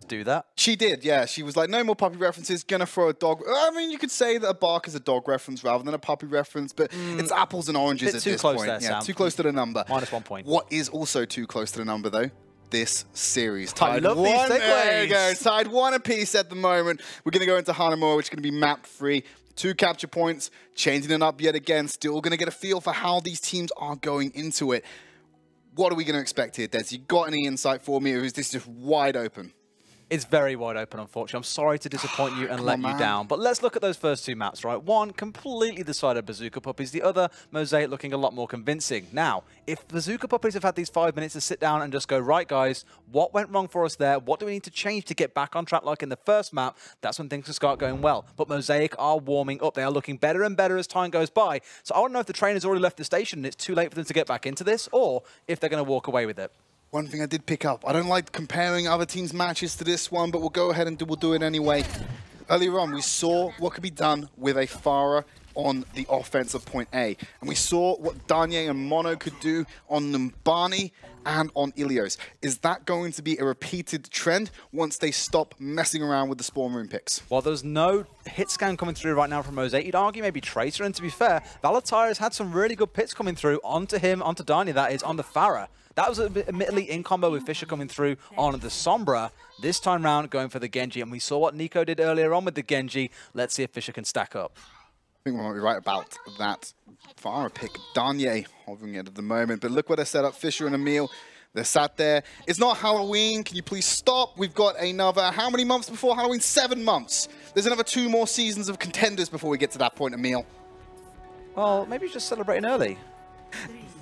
to do that. She did, yeah. She was like, no more puppy references, gonna throw a dog. I mean, you could say that a bark is a dog reference rather than a puppy reference, but it's apples and oranges at this point. There, yeah, too close to the number. -1 point. What is also too close to the number, though? This series. I love these segues. There you go. Tied 1 apiece at the moment. We're going to go into Hanamura, which is going to be map 3. 2 capture points, changing it up yet again. Still going to get a feel for how these teams are going into it. What are we going to expect here, Des? You got any insight for me, or is this just wide open? It's very wide open, unfortunately. I'm sorry to disappoint you and let you down. But let's look at those first 2 maps, right? One, completely the side of Bazooka Puppiez. The other, Mosaic looking a lot more convincing. Now, if Bazooka Puppiez have had these 5 minutes to sit down and just go, right, guys, what went wrong for us there? What do we need to change to get back on track like in the first map? That's when things will start going well. But Mosaic are warming up. They are looking better and better as time goes by. So I don't know if the train has already left the station and it's too late for them to get back into this, or if they're going to walk away with it. One thing I did pick up, I don't like comparing other teams' matches to this one, but we'll go ahead and we'll do it anyway. Earlier on, we saw what could be done with a Farah on the offense of point A. And we saw what Danye and Mono could do on Numbani and on Ilios. Is that going to be a repeated trend once they stop messing around with the spawn room picks? Well, there's no hit scan coming through right now from Mosaic. You'd argue maybe Tracer, and to be fair, Valentire has had some really good pits coming through onto him, onto Danye, that is, on the Farah. That was admittedly in combo with Fisher coming through on the Sombra. This time round, going for the Genji. And we saw what Nico did earlier on with the Genji. Let's see if Fisher can stack up. I think we might be right about that. Farah pick, Danye hovering it at the moment. But look where they're set up, Fisher and Emil. They're sat there. It's not Halloween. Can you please stop? We've got another, how many months before Halloween? 7 months. There's another 2 more seasons of Contenders before we get to that point, Emil. Well, maybe just celebrating early.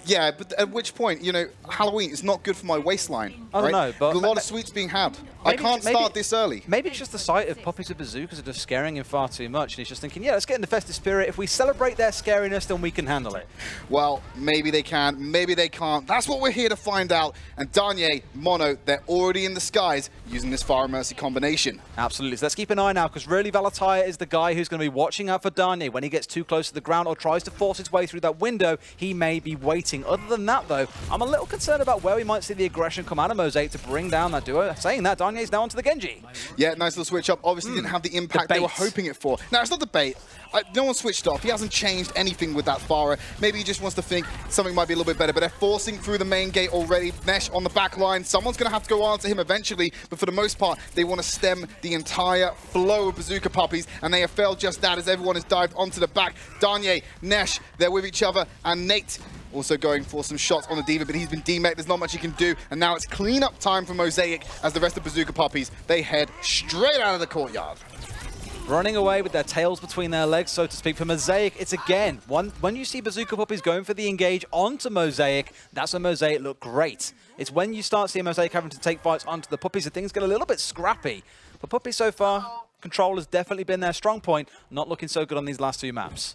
Yeah, but at which point, you know, Halloween is not good for my waistline. I don't know, but a lot of sweets being had. I can't start this early. Maybe it's just the sight of puppies with bazookas are just scaring him far too much, and he's just thinking, yeah, let's get in the festive spirit. If we celebrate their scariness, then we can handle it. Well, maybe they can, maybe they can't. That's what we're here to find out. And Danye, Mono, they're already in the skies using this Farah Mercy combination. Absolutely. So let's keep an eye now, because really Valentire is the guy who's going to be watching out for Danye. When he gets too close to the ground or tries to force his way through that window, he may be waiting. Other than that, though, I'm a little concerned about where we might see the aggression come out of Mosaic to bring down that duo. Saying that, Danye's now onto the Genji. Yeah, nice little switch up. Obviously didn't have the impact they were hoping it for. Now, it's not the bait. No one switched off. He hasn't changed anything with that Farah. Maybe he just wants to think something might be a little bit better, but they're forcing through the main gate already. Nesh on the back line. Someone's going to have to go after him eventually, but for the most part, they want to stem the entire flow of Bazooka Puppies, and they have failed just that as everyone has dived onto the back. Danye, Nesh, they're with each other, and Nate also going for some shots on the Diva, but he's been demeched. There's not much he can do, and now it's clean-up time for Mosaic as the rest of Bazooka Puppies, they head straight out of the courtyard. Running away with their tails between their legs, so to speak. For Mosaic, it's again, when you see Bazooka Puppies going for the engage onto Mosaic, that's when Mosaic look great. It's when you start seeing Mosaic having to take fights onto the Puppies that things get a little bit scrappy. But Puppies so far, control has definitely been their strong point, not looking so good on these last 2 maps.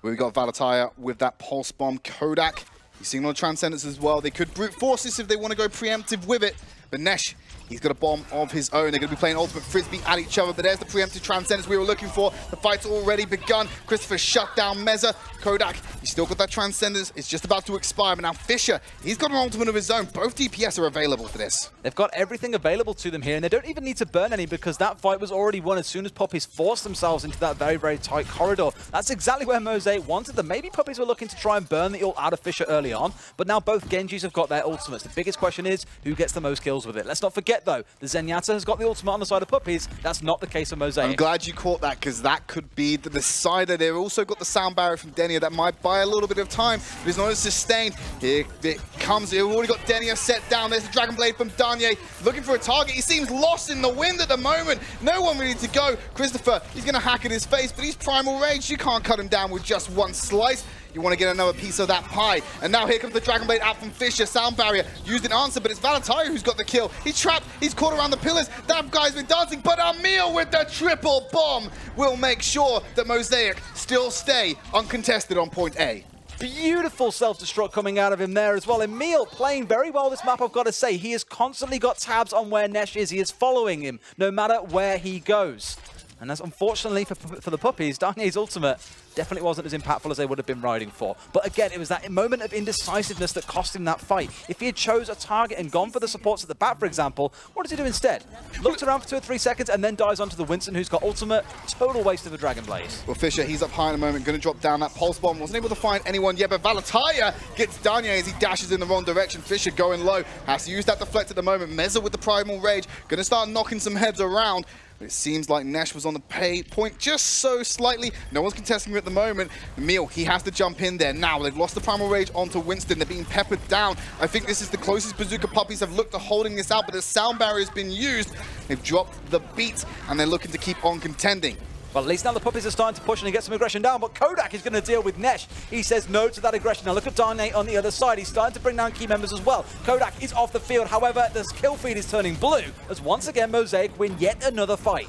We've got Valentire with that Pulse Bomb. Kodak, he's seeing on Transcendence as well. They could brute force this if they want to go preemptive with it. But Nesh, he's got a bomb of his own. They're going to be playing Ultimate Frisbee at each other, but there's the preemptive Transcendence we were looking for. The fight's already begun. Christopher shut down Meza. Kodak, he's still got that Transcendence. It's just about to expire, but now Fisher, he's got an ultimate of his own. Both DPS are available for this. They've got everything available to them here, and they don't even need to burn any because that fight was already won as soon as Puppies forced themselves into that very, very tight corridor. That's exactly where Mosaic wanted them. Maybe Puppies were looking to try and burn the ult out of Fisher early on, but now both Genjis have got their ultimates. The biggest question is, who gets the most kills with it? Let's not forget, though, the Zenyatta has got the ultimate on the side of Puppies. That's not the case of Mosaic. I'm glad you caught that, because that could be the decider. They've also got the sound barrier from Denia that might buy a little bit of time, but it's not as sustained. Here it comes. We've already got Denia set down. There's the Dragon Blade from Danye, looking for a target. He seems lost in the wind at the moment. No one ready to go. Christopher, he's going to hack at his face, but he's Primal Rage. You can't cut him down with just one slice. You want to get another piece of that pie. And now here comes the Dragon Blade out from Fisher. Sound barrier used in answer, but it's Valentire who's got the kill. He's trapped. He's caught around the pillars. That guy's been dancing, but Emil with the triple bomb will make sure that Mosaic still stay uncontested on point A. Beautiful self-destruct coming out of him there as well. Emil playing very well this map, I've got to say. He has constantly got tabs on where Nesh is. He is following him no matter where he goes. And that's unfortunately for the Puppies, Danye's ultimate definitely wasn't as impactful as they would have been riding for. But again, it was that moment of indecisiveness that cost him that fight. If he had chose a target and gone for the supports at the back, for example, what does he do instead? Looks around for 2 or 3 seconds and then dives onto the Winston, who's got ultimate. Total waste of a Dragon Blaze. Well, Fisher, he's up high in a moment, going to drop down that pulse bomb. Wasn't able to find anyone yet, but Valataya gets Danye as he dashes in the wrong direction. Fisher going low, has to use that deflect at the moment. Meza with the Primal Rage, going to start knocking some heads around. It seems like Nesh was on the point just so slightly. No one's contesting him at the moment. Emil, he has to jump in there. Now, they've lost the Primal Rage onto Winston. They're being peppered down. I think this is the closest Bazooka Puppies have looked to holding this out, but the sound barrier has been used. They've dropped the beat, and they're looking to keep on contending. Well, at least now the Puppies are starting to push and get some aggression down, but Kodak is going to deal with Nesh. He says no to that aggression. Now look at Darnay on the other side. He's starting to bring down key members as well. Kodak is off the field. However, the kill feed is turning blue as once again Mosaic win yet another fight.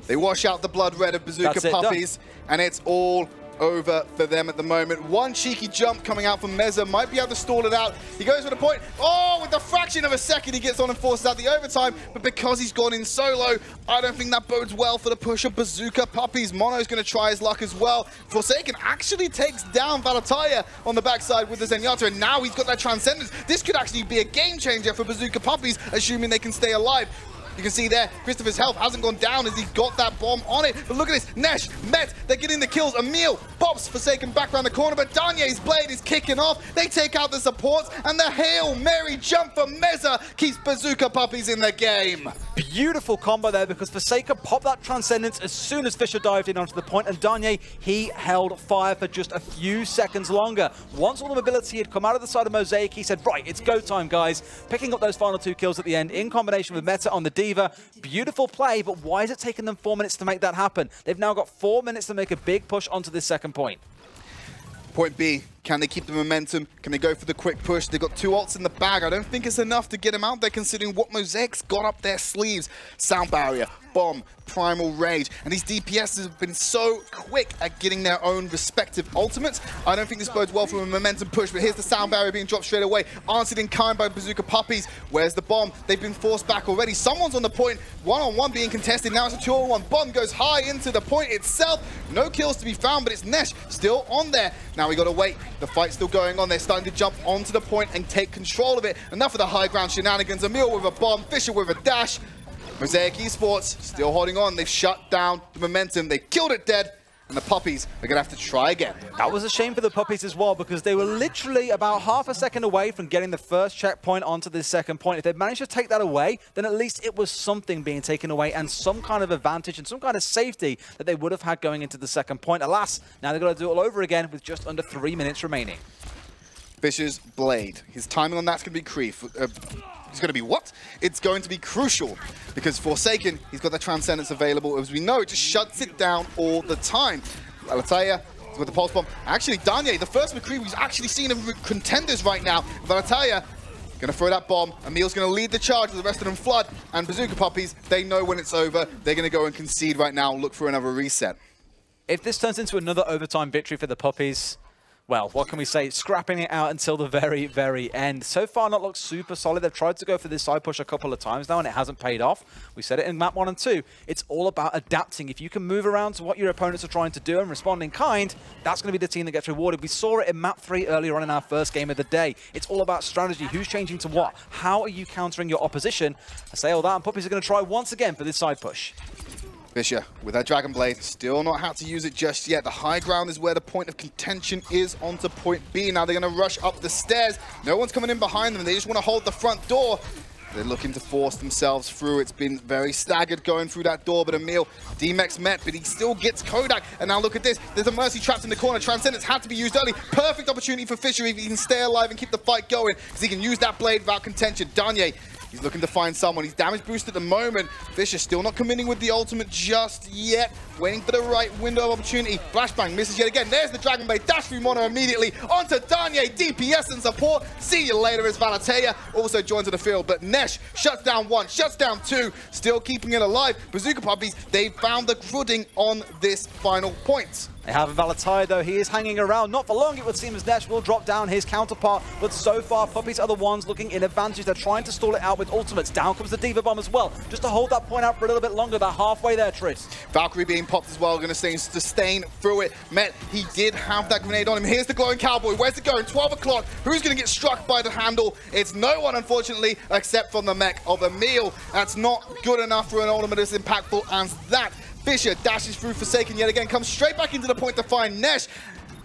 They wash out the blood red of Bazooka Puppies, and it's all over for them at the moment. One cheeky jump coming out from Meza, might be able to stall it out. He goes for the point. Oh, with the fraction of a second, he gets on and forces out the overtime, but because he's gone in solo, I don't think that bodes well for the push of Bazooka Puppies. Mono's going to try his luck as well. Forsaken actually takes down Valataya on the backside with the Zenyatta, and now he's got that Transcendence. This could actually be a game changer for Bazooka Puppies, assuming they can stay alive. You can see there, Christopher's health hasn't gone down as he got that bomb on it. But look at this, Nesh, Met, they're getting the kills. Emil pops Forsaken back around the corner, but Danye's blade is kicking off. They take out the supports, and the Hail Mary jump from Meza keeps Bazooka Puppies in the game. Beautiful combo there because Forsaken popped that Transcendence as soon as Fisher dived in onto the point, and Danye, he held fire for just a few seconds longer. Once all the mobility had come out of the side of Mosaic, he said, right, it's go time, guys. Picking up those final 2 kills at the end in combination with Meta on the Diva. Beautiful play, but why is it taking them 4 minutes to make that happen? They've now got 4 minutes to make a big push onto this second point. Point B, can they keep the momentum? Can they go for the quick push? They've got 2 ults in the bag. I don't think it's enough to get them out there considering what Mosaic's got up their sleeves. Sound barrier, bomb, Primal Rage, and these DPSs have been so quick at getting their own respective ultimates. I don't think this bodes well for a momentum push, but here's the sound barrier being dropped straight away. Answered in kind by Bazooka Puppies. Where's the bomb? They've been forced back already. Someone's on the point, 1-on-1 being contested. Now it's a 2-on-1. Bomb goes high into the point itself. No kills to be found, but it's Nesh still on there. Now we got to wait. The fight's still going on. They're starting to jump onto the point and take control of it. Enough of the high ground shenanigans. Emil with a bomb, Fisher with a dash. Mosaic eSports still holding on. They've shut down the momentum. They've killed it dead. And the Puppies are going to have to try again. That was a shame for the Puppies as well because they were literally about half a second away from getting the first checkpoint onto this second point. If they'd managed to take that away, then at least it was something being taken away and some kind of advantage and some kind of safety that they would have had going into the second point. Alas, now they've got to do it all over again with just under 3 minutes remaining. Fisher's blade. His timing on that's going to be it's going to be what? It's going to be crucial because Forsaken, he's got the Transcendence available. As we know, it just shuts it down all the time. Valataya with the Pulse Bomb. Actually, Danye, the first McCree we've actually seen of Contenders right now. Valataya going to throw that bomb. Emil's going to lead the charge with the rest of them flood. And Bazooka Puppies, they know when it's over. They're going to go and concede right now and look for another reset. If this turns into another overtime victory for the Puppies, well, what can we say? Scrapping it out until the very, very end. So far, not looked super solid. They've tried to go for this side push a couple of times now, and it hasn't paid off. We said it in map 1 and 2. It's all about adapting. If you can move around to what your opponents are trying to do and respond in kind, that's going to be the team that gets rewarded. We saw it in map 3 earlier on in our first game of the day. It's all about strategy. Who's changing to what? How are you countering your opposition? I say all that, and Puppies are going to try once again for this side push. Fisher with that Dragon Blade, still not had to use it just yet. The high ground is where the point of contention is onto point B. Now they're going to rush up the stairs. No one's coming in behind them. They just want to hold the front door. They're looking to force themselves through. It's been very staggered going through that door, but Emil, D-Mex met, but he still gets Kodak. And now look at this. There's a Mercy trapped in the corner. Transcendence had to be used early. Perfect opportunity for Fisher if he can stay alive and keep the fight going, because he can use that blade without contention. Danye, he's looking to find someone. He's damage boosted at the moment. Fisher still not committing with the ultimate just yet. Waiting for the right window of opportunity. Flashbang misses yet again. There's the Dragon Blade. Dash through Mono immediately. Onto Danye. DPS and support. See you later as Valataya also joins in the field. But Nesh shuts down 1, shuts down 2. Still keeping it alive. Bazooka Puppies, they found the Crudding on this final point. They have Valatai though, he is hanging around. Not for long, it would seem, as Nesh will drop down his counterpart. But so far, Puppies are the ones looking in advantage. They're trying to stall it out with ultimates. Down comes the Diva Bomb as well, just to hold that point out for a little bit longer. They're halfway there, Tridd. Valkyrie being popped as well, going to sustain through it. Met, he did have that grenade on him. Here's the glowing cowboy. Where's it going? 12 o'clock. Who's going to get struck by the handle? It's no one, unfortunately, except from the mech of Emil. That's not good enough for an ultimate as impactful as that. Fisher dashes through Forsaken yet again, comes straight back into the point to find Nesh.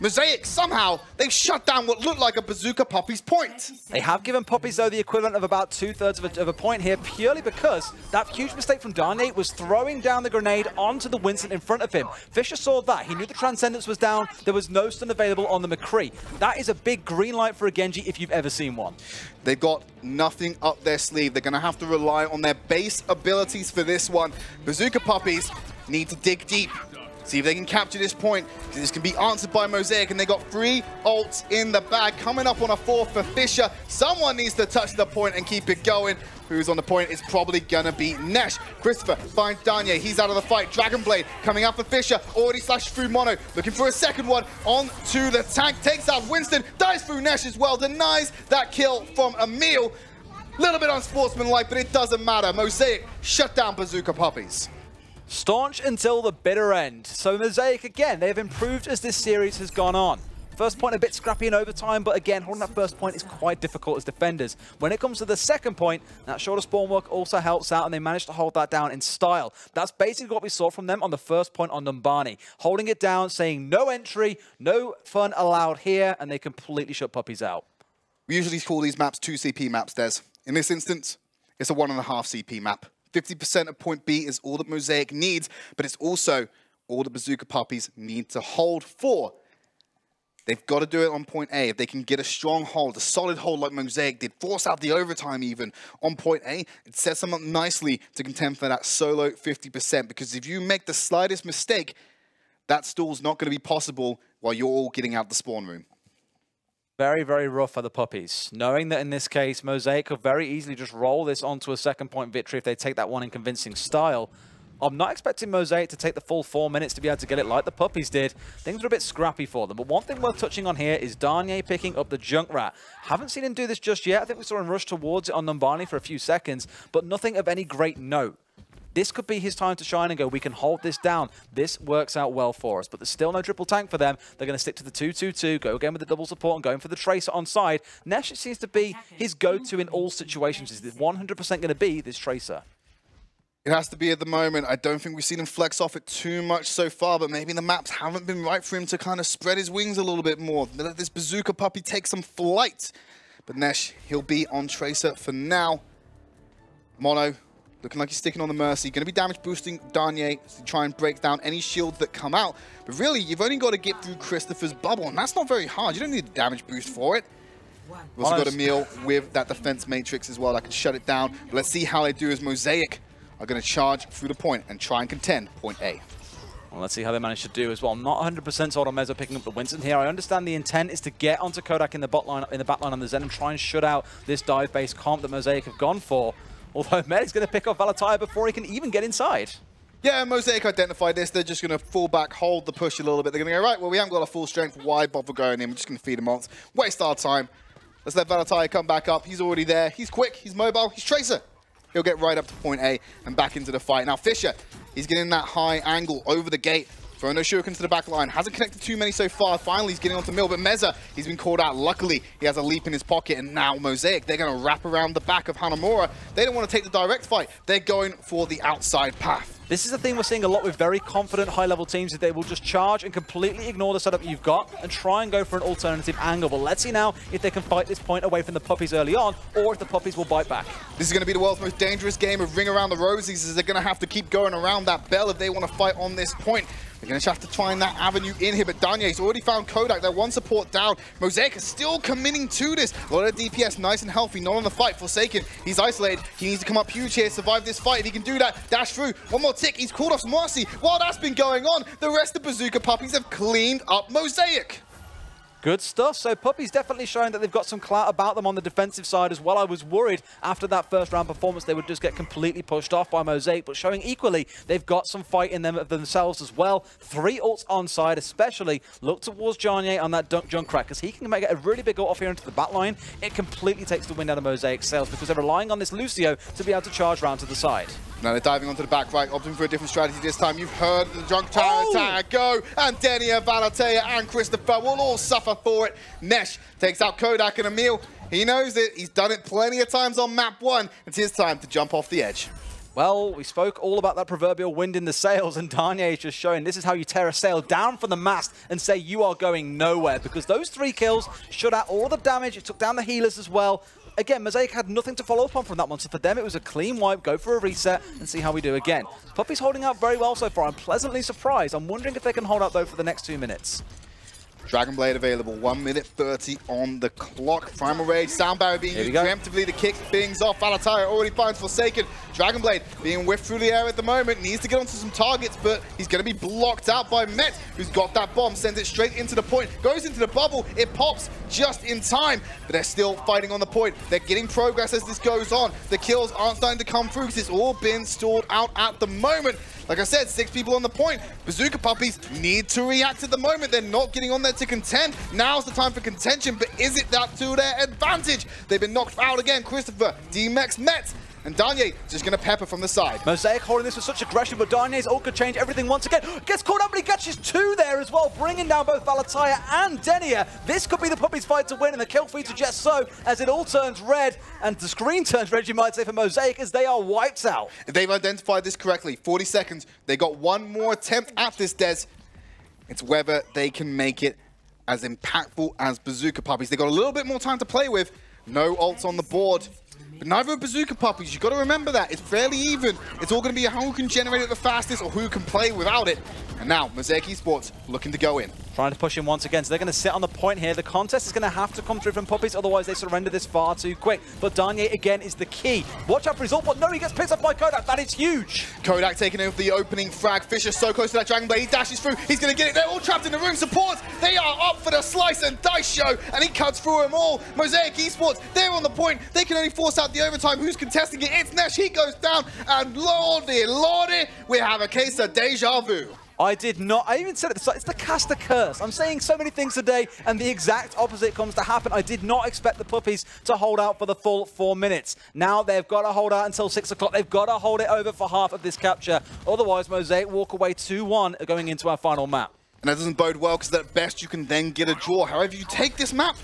Mosaic, somehow, they've shut down what looked like a Bazooka Puppiez point. They have given Puppies, though, the equivalent of about 2/3 of a point here, purely because that huge mistake from Darnay was throwing down the grenade onto the Winston in front of him. Fisher saw that. He knew the Transcendence was down. There was no stun available on the McCree. That is a big green light for a Genji if you've ever seen one. They've got nothing up their sleeve. They're going to have to rely on their base abilities for this one. Bazooka Puppiez need to dig deep. See if they can capture this point, because this can be answered by Mosaic, and they got 3 ults in the bag. Coming up on a 4th for Fisher. Someone needs to touch the point and keep it going. Who's on the point? It's probably gonna be Nesh. Christopher finds Danye. He's out of the fight. Dragonblade coming out for Fisher. Already slashed through Mono. Looking for a second one. On to the tank. Takes out Winston. Dies through Nesh as well. Denies that kill from Emil. Little bit unsportsmanlike, but it doesn't matter. Mosaic shut down Bazooka Puppiez. Staunch until the bitter end. So Mosaic, again, they have improved as this series has gone on. First point a bit scrappy in overtime, but again, holding that first point is quite difficult as defenders. When it comes to the second point, that shorter spawn work also helps out, and they managed to hold that down in style. That's basically what we saw from them on the first point on Numbani. Holding it down, saying no entry, no fun allowed here, and they completely shut Puppies out. We usually call these maps 2 CP maps, Des. In this instance, it's a 1.5 CP map. 50% of point B is all that Mosaic needs, but it's also all that Bazooka Puppiez need to hold for. They've got to do it on point A. If they can get a strong hold, a solid hold like Mosaic did, force out the overtime even on point A, it sets them up nicely to contend for that solo 50%, because if you make the slightest mistake, that stall's not going to be possible while you're all getting out the spawn room. Very, very rough for the Puppies. Knowing that in this case, Mosaic could very easily just roll this onto a second point victory if they take that one in convincing style. I'm not expecting Mosaic to take the full 4 minutes to be able to get it like the Puppies did. Things are a bit scrappy for them. But one thing worth touching on here is Darnay picking up the Junkrat. Haven't seen him do this just yet. I think we saw him rush towards it on Numbani for a few seconds, but nothing of any great note. This could be his time to shine and go, we can hold this down. This works out well for us, but there's still no triple tank for them. They're going to stick to the 2-2-2, go again with the double support and going for the Tracer on side. Nesh seems to be his go-to in all situations. Is 100% going to be this Tracer? It has to be at the moment. I don't think we've seen him flex off it too much so far, but maybe the maps haven't been right for him to kind of spread his wings a little bit more. Let this Bazooka Puppy take some flight. But Nesh, he'll be on Tracer for now. Mono, looking like he's sticking on the Mercy. Going to be damage boosting Darnay to try and break down any shields that come out. But really, you've only got to get through Christopher's bubble, and that's not very hard. You don't need a damage boost for it. We've also got Emil with that defense matrix as well that can shut it down. But let's see how they do as Mosaic are going to charge through the point and try and contend point A. Well, let's see how they manage to do as well. I'm not 100% sold on Mezzo picking up the Winston here. I understand the intent is to get onto Kodak in the back line on the Zen and try and shut out this dive-based comp that Mosaic have gone for. Although Med is going to pick off Valatai before he can even get inside. Yeah, Mosaic identified this. They're just going to fall back, hold the push a little bit. They're going to go, right, well, we haven't got a full strength. Why bother going in? We're just going to feed him ults. Waste our time. Let's let Valatai come back up. He's already there. He's quick. He's mobile. He's Tracer. He'll get right up to point A and back into the fight. Now, Fisher, he's getting that high angle over the gate. Throwing those shurikens to the back line. Hasn't connected too many so far. Finally, he's getting onto Mil, but Meza, he's been called out. Luckily, he has a leap in his pocket, and now Mosaic, they're going to wrap around the back of Hanamura. They don't want to take the direct fight. They're going for the outside path. This is the thing we're seeing a lot with very confident high-level teams, is they will just charge and completely ignore the setup you've got and try and go for an alternative angle. But let's see now if they can fight this point away from the Puppies early on, or if the Puppies will bite back. This is going to be the world's most dangerous game of Ring Around the Rosies, as they're going to have to keep going around that bell if they want to fight on this point. They're going to have to find that avenue in here, but Danye's already found Kodak. They're one support down. Mosaic is still committing to this. A lot of DPS, nice and healthy, not on the fight. Forsaken, he's isolated. He needs to come up huge here, survive this fight. If he can do that, dash through. One more tick, he's called off some Mercy. While that's been going on, the rest of Bazooka Puppies have cleaned up Mosaic. Good stuff. So Puppiez definitely showing that they've got some clout about them on the defensive side as well. I was worried after that first round performance they would just get completely pushed off by Mosaic, but showing equally they've got some fight in them themselves as well. 3 ults on side, especially look towards Jarnier on that Junkrat, because he can make a really big ult off here into the back line. It completely takes the wind out of Mosaic's sails because they're relying on this Lucio to be able to charge round to the side. Now they're diving onto the back right, opting for a different strategy this time. You've heard the Junkrat attack go, and Denia, Valatea, and Christopher will all suffer for it. Nesh takes out Kodak and Emil. He knows it. He's done it plenty of times on map 1. It's his time to jump off the edge. Well, we spoke all about that proverbial wind in the sails, and Darnier is just showing this is how you tear a sail down from the mast and say you are going nowhere, because those 3 kills shut out all the damage. It took down the healers as well. Again, Mosaic had nothing to follow up on from that one, so for them it was a clean wipe, go for a reset, and see how we do again. Puppy's holding out very well so far. I'm pleasantly surprised. I'm wondering if they can hold out, though, for the next 2 minutes. Dragon Blade available, 1 minute 30 on the clock. Primal Rage, Sound Barrier being used preemptively to kick things off. Valatai already finds Forsaken. Dragon Blade being whiffed through the air at the moment. Needs to get onto some targets, but he's going to be blocked out by Met, who's got that bomb. Sends it straight into the point. Goes into the bubble. It pops just in time, but they're still fighting on the point. They're getting progress as this goes on. The kills aren't starting to come through because it's all been stalled out at the moment. Like I said, 6 people on the point. Bazooka Puppies need to react at the moment. They're not getting on there to contend. Now's the time for contention, but is it that to their advantage? They've been knocked out again. Christopher, D-Mex, Met, and Darnier just going to pepper from the side. Mosaic holding this with such aggression, but Darnier's ult could change everything once again. Gets caught up, but he catches 2 there as well, bringing down both Valatia and Denia. This could be the Puppies' fight to win, and the kill feed suggests so, as it all turns red, and the screen turns red, you might say, for Mosaic, as they are wiped out. If they've identified this correctly, 40 seconds, they got 1 more attempt at this, Des. It's whether they can make it as impactful as Bazooka Puppies. They got a little bit more time to play with. No ults on the board. But neither are Bazooka Puppies. You've got to remember that. It's fairly even. It's all going to be who can generate it the fastest or who can play without it. And now, Mosaic eSports looking to go in. Trying to push him once again, so they're going to sit on the point here. The contest is going to have to come through from Puppies, otherwise they surrender this far too quick. But Darnier, again, is the key. Watch out for his ult, but no, he gets picked up by Kodak. That is huge. Kodak taking over the opening frag. Fisher so close to that Dragon Blade. He dashes through. He's going to get it. They're all trapped in the room. Supports, they are up for the slice and dice show, and he cuts through them all. Mosaic eSports, they're on the point. They can only force out the overtime. Who's contesting it? It's Nesh. He goes down, and lordy, we have a case of deja vu. I did not, I even said it, it's the caster curse. I'm saying so many things today, and the exact opposite comes to happen. I did not expect the Puppies to hold out for the full 4 minutes. Now they've got to hold out until 6 o'clock. They've got to hold it over for half of this capture. Otherwise, Mosaic walk away 2-1 going into our final map. And that doesn't bode well, because at best you can then get a draw. However you take this map,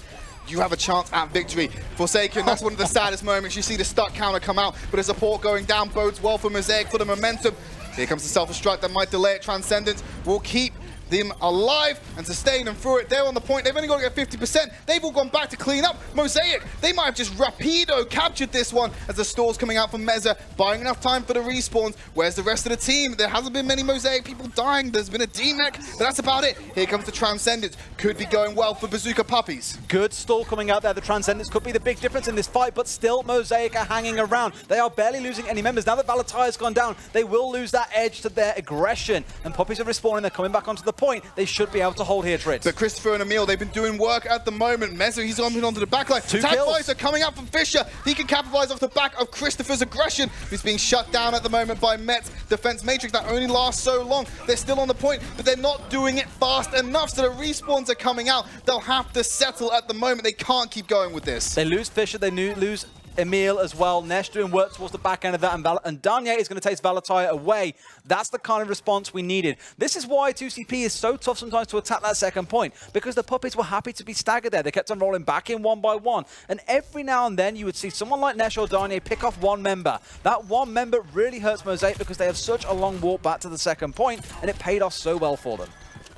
you have a chance at victory. Forsaken, that's one of the saddest moments. You see the stuck counter come out, but the support going down bodes well for Mosaic for the momentum. Here comes the self-destruct that might delay it. Transcendence will keep them alive and sustain them through it. They're on the point. They've only got to get 50%. They've all gone back to clean up. Mosaic, they might have just rapido captured this one as the stores coming out from Meza, buying enough time for the respawns. Where's the rest of the team? There hasn't been many Mosaic people dying. There's been a D-neck, but that's about it. Here comes the Transcendence. Could be going well for Bazooka Puppies. Good stall coming out there. The Transcendence could be the big difference in this fight, but still Mosaic are hanging around. They are barely losing any members. Now that Valatire's gone down, they will lose that edge to their aggression. And Puppies are respawning. They're coming back onto the point. They should be able to hold here, Tridd. But Christopher and Emil, they've been doing work at the moment. Meza, he's jumping onto the backline. Tag fights are coming out from Fisher. He can capitalize off the back of Christopher's aggression, who's being shut down at the moment by Met's defense matrix that only lasts so long. They're still on the point, but they're not doing it fast enough, so the respawns are coming out. They'll have to settle at the moment. They can't keep going with this. They lose Fisher, they lose Emil as well. Nesh doing work towards the back end of that, and Darnier is going to take Valatai away. That's the kind of response we needed. This is why 2CP is so tough sometimes to attack that second point, because the Puppies were happy to be staggered there. They kept on rolling back in 1 by 1, and every now and then you would see someone like Nesh or Darnier pick off 1 member. That 1 member really hurts Mosaic because they have such a long walk back to the second point, and it paid off so well for them.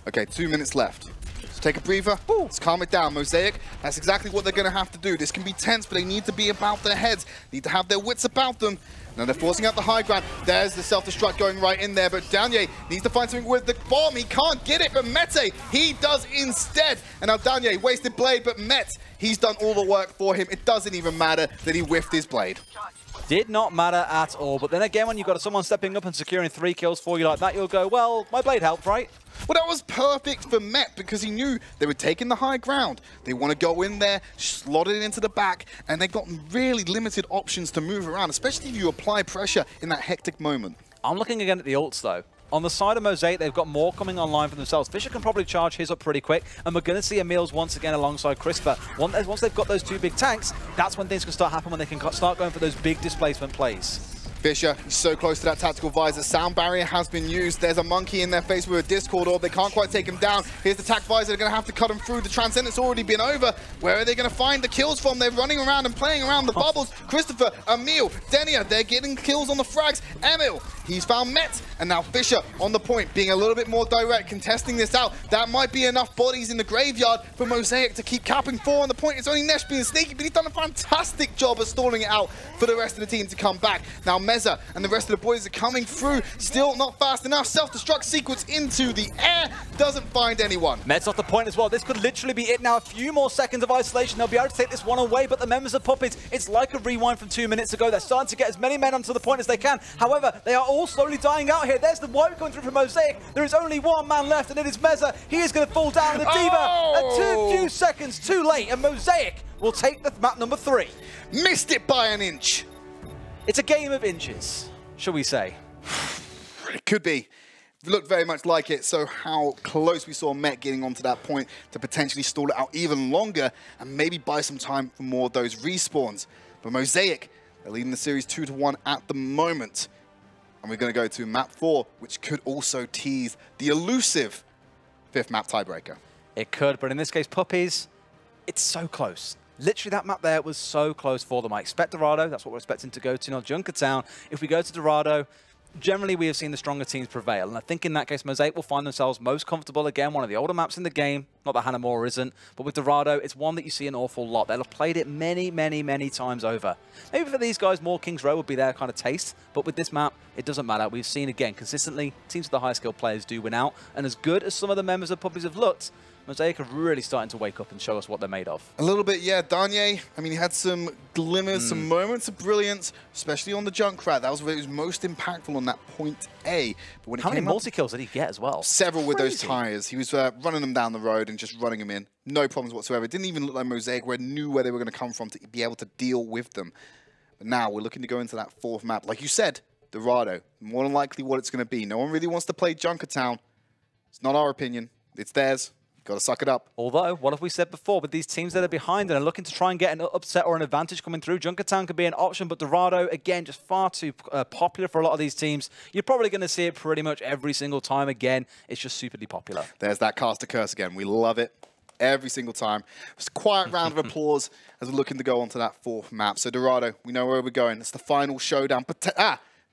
Okay, 2 minutes left. Take a breather. Let's calm it down. Mosaic, that's exactly what they're going to have to do. This can be tense, but they need to be about their heads. Need to have their wits about them. Now they're forcing out the high ground. There's the self-destruct going right in there, but Darnier needs to find something with the bomb. He can't get it, but Mete, he does instead. And now Darnier, wasted blade, but Met, he's done all the work for him. It doesn't even matter that he whiffed his blade. Did not matter at all. But then again, when you've got someone stepping up and securing 3 kills for you like that, you'll go, well, my blade helped, right? Well, that was perfect for Met because he knew they were taking the high ground. They want to go in there, slot it into the back, and they've got really limited options to move around, especially if you apply pressure in that hectic moment. I'm looking again at the ults, though. On the side of Mosaic, they've got more coming online for themselves. Fisher can probably charge his up pretty quick, and we're going to see Emil's once again alongside Crisper. Once they've got those 2 big tanks, that's when things can start happening, when they can start going for those big displacement plays. Fisher, he's so close to that tactical visor. Sound barrier has been used. There's a monkey in their face with a Discord orb. They can't quite take him down. Here's the tac visor. They're going to have to cut him through. The Transcendent's already been over. Where are they going to find the kills from? They're running around and playing around the bubbles. Christopher, Emil, Denia, they're getting kills on the frags. Emil, he's found Met. And now Fisher on the point, being a little bit more direct, contesting this out. That might be enough bodies in the graveyard for Mosaic to keep capping 4 on the point. It's only Nesh being sneaky, but he's done a fantastic job of stalling it out for the rest of the team to come back. Now Meza and the rest of the boys are coming through, still not fast enough. Self-destruct sequence into the air, doesn't find anyone. Mets off the point as well. This could literally be it now. A few more seconds of isolation. They'll be able to take this one away, but the members of Puppies, it's like a rewind from 2 minutes ago. They're starting to get as many men onto the point as they can. However, they are all slowly dying out here. There's the wipe going through from Mosaic. There is only 1 man left, and it is Meza. He is going to fall down. The Diva, a few seconds too late, and Mosaic will take the map number 3. Missed it by an inch. It's a game of inches, shall we say? It could be. It looked very much like it, so how close we saw Met getting onto that point to potentially stall it out even longer and maybe buy some time for more of those respawns. But Mosaic, they're leading the series 2-1 at the moment. And we're going to go to map 4, which could also tease the elusive 5th map tiebreaker. It could, but in this case, Puppies, it's so close. Literally, that map there was so close for them. I expect Dorado. That's what we're expecting to go to. Now, Junkertown, if we go to Dorado, generally we have seen the stronger teams prevail. And I think in that case, Mosaic will find themselves most comfortable again. One of the older maps in the game. Not that Hanamura isn't. But with Dorado, it's one that you see an awful lot. They'll have played it many, many, many times over. Maybe for these guys, more Kings Row would be their kind of taste. But with this map, it doesn't matter. We've seen, again, consistently, teams with the high skill players do win out. And as good as some of the members of Puppies have looked, Mosaic are really starting to wake up and show us what they're made of. A little bit, yeah. Danye, I mean, he had some glimmers, some moments of brilliance, especially on the Junkrat. That was where he was most impactful on that point A. But when How many multi-kills did he get as well? Several with those tires. He was running them down the road and just running them in. No problems whatsoever. It didn't even look like Mosaic knew where they were going to come from to be able to deal with them. But now we're looking to go into that 4th map. Like you said, Dorado, more than likely what it's going to be. No one really wants to play Junkertown. It's not our opinion. It's theirs. Got to suck it up. Although, what have we said before? With these teams that are behind and are looking to try and get an upset or an advantage coming through, Junkertown could be an option, but Dorado, again, just far too popular for a lot of these teams. You're probably going to see it pretty much every single time again. It's just superly popular. There's that caster curse again. We love it every single time. Just a quiet round of applause as we're looking to go onto that 4th map. So Dorado, we know where we're going. It's the final showdown.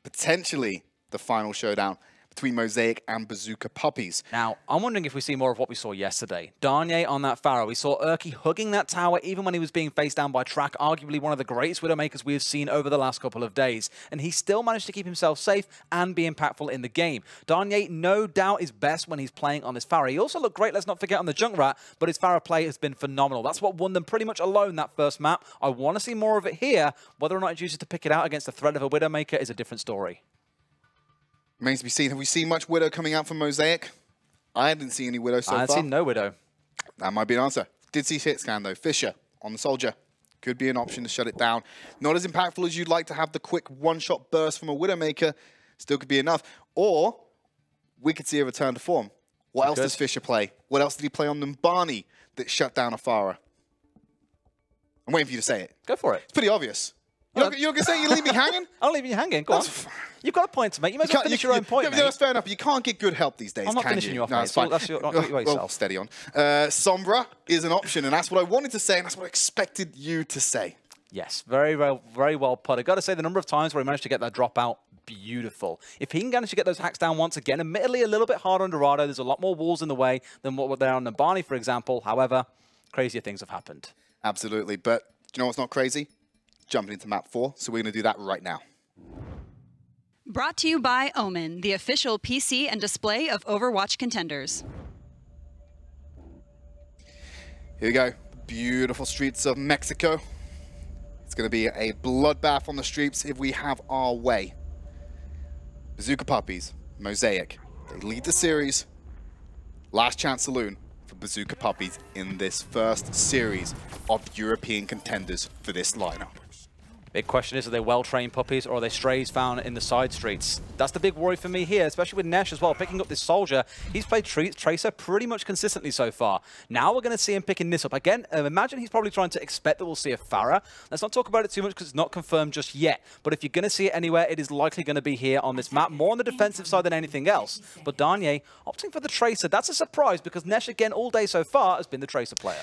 Potentially the final showdown between Mosaic and Bazooka Puppiez. Now, I'm wondering if we see more of what we saw yesterday. Darnier on that Pharaoh. We saw Urki hugging that tower even when he was being faced down by Track, arguably one of the greatest Widowmakers we have seen over the last couple of days. And he still managed to keep himself safe and be impactful in the game. Darnier, no doubt, is best when he's playing on this Pharaoh. He also looked great, let's not forget, on the Junkrat, but his Pharaoh play has been phenomenal. That's what won them pretty much alone that first map. I want to see more of it here. Whether or not he chooses to pick it out against the threat of a Widowmaker is a different story. Remains to be seen. Have we seen much Widow coming out from Mosaic? I didn't see any Widow so far. I've seen no Widow. That might be an answer. Did see hit scan though. Fisher on the Soldier. Could be an option to shut it down. Not as impactful as you'd like to have the quick one-shot burst from a Widowmaker. Still could be enough. Or we could see a return to form. What else does Fisher play? What else did he play on Numbani that shut down Afara? I'm waiting for you to say it. Go for it. It's pretty obvious. You're going to say you leave me hanging? I'll leave you hanging. Go on. You've got a point to make. You might as well finish your own point, mate. That's fair enough. You can't get good help these days, I'm not finishing you off, No, mate. it's fine. That's your, well, steady on. Sombra is an option, and that's what I wanted to say, and that's what I expected you to say. Yes, very well put. I got to say, the number of times where he managed to get that drop out, beautiful. If he can manage to get those hacks down once again, admittedly a little bit harder on Dorado. There's a lot more walls in the way than what were there on Numbani, for example. However, crazier things have happened. Absolutely, but do you know what's not crazy? Jumping into map 4, so we're going to do that right now. Brought to you by Omen, the official PC and display of Overwatch Contenders. Here we go. Beautiful streets of Mexico. It's going to be a bloodbath on the streets if we have our way. Bazooka Puppiez, Mosaic, they lead the series. Last chance saloon for Bazooka Puppiez in this first series of European contenders for this lineup. Big question is, are they well-trained puppies or are they strays found in the side streets? That's the big worry for me here, especially with Nesh as well, picking up this soldier. He's played Tracer pretty much consistently so far. Now we're going to see him picking this up. Again, imagine he's probably trying to expect that we'll see a Pharah. Let's not talk about it too much because it's not confirmed just yet. But if you're going to see it anywhere, it is likely going to be here on this map, more on the defensive side than anything else. But Darnier opting for the Tracer. That's a surprise because Nesh, again, all day so far has been the Tracer player.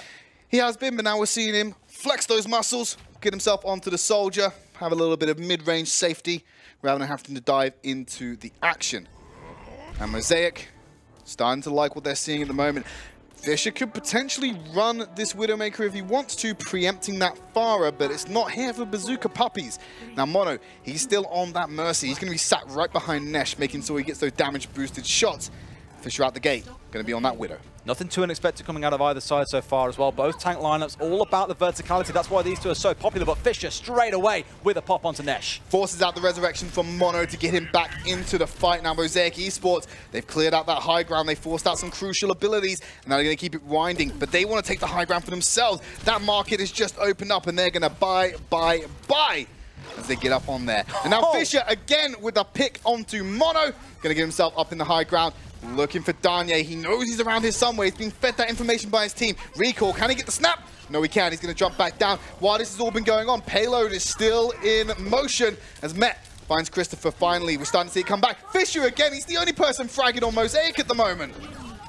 He has been, but now we're seeing him flex those muscles, get himself onto the soldier, have a little bit of mid-range safety rather than having to dive into the action. And Mosaic starting to like what they're seeing at the moment. Fisher could potentially run this Widowmaker if he wants to, preempting that Pharah, but it's not here for Bazooka Puppiez. Now Mono, he's still on that Mercy. He's going to be sat right behind Nesh, making sure he gets those damage-boosted shots. Fisher out the gate, going to be on that Widow. Nothing too unexpected coming out of either side so far as well. Both tank lineups all about the verticality. That's why these two are so popular. But Fisher straight away with a pop onto Nesh. Forces out the resurrection from Mono to get him back into the fight. Now Mosaic eSports, they've cleared out that high ground. They forced out some crucial abilities. And now they're going to keep it winding. But they want to take the high ground for themselves. That market has just opened up and they're going to buy as they get up on there. And now Fisher again with a pick onto Mono. Going to get himself up in the high ground. Looking for Darnier. He knows he's around here somewhere. He's being fed that information by his team. Recall, can he get the snap? No, he can. He's going to jump back down. While this has all been going on, payload is still in motion as Met finds Christopher finally. We're starting to see it come back. Fisher again. He's the only person fragging on Mosaic at the moment.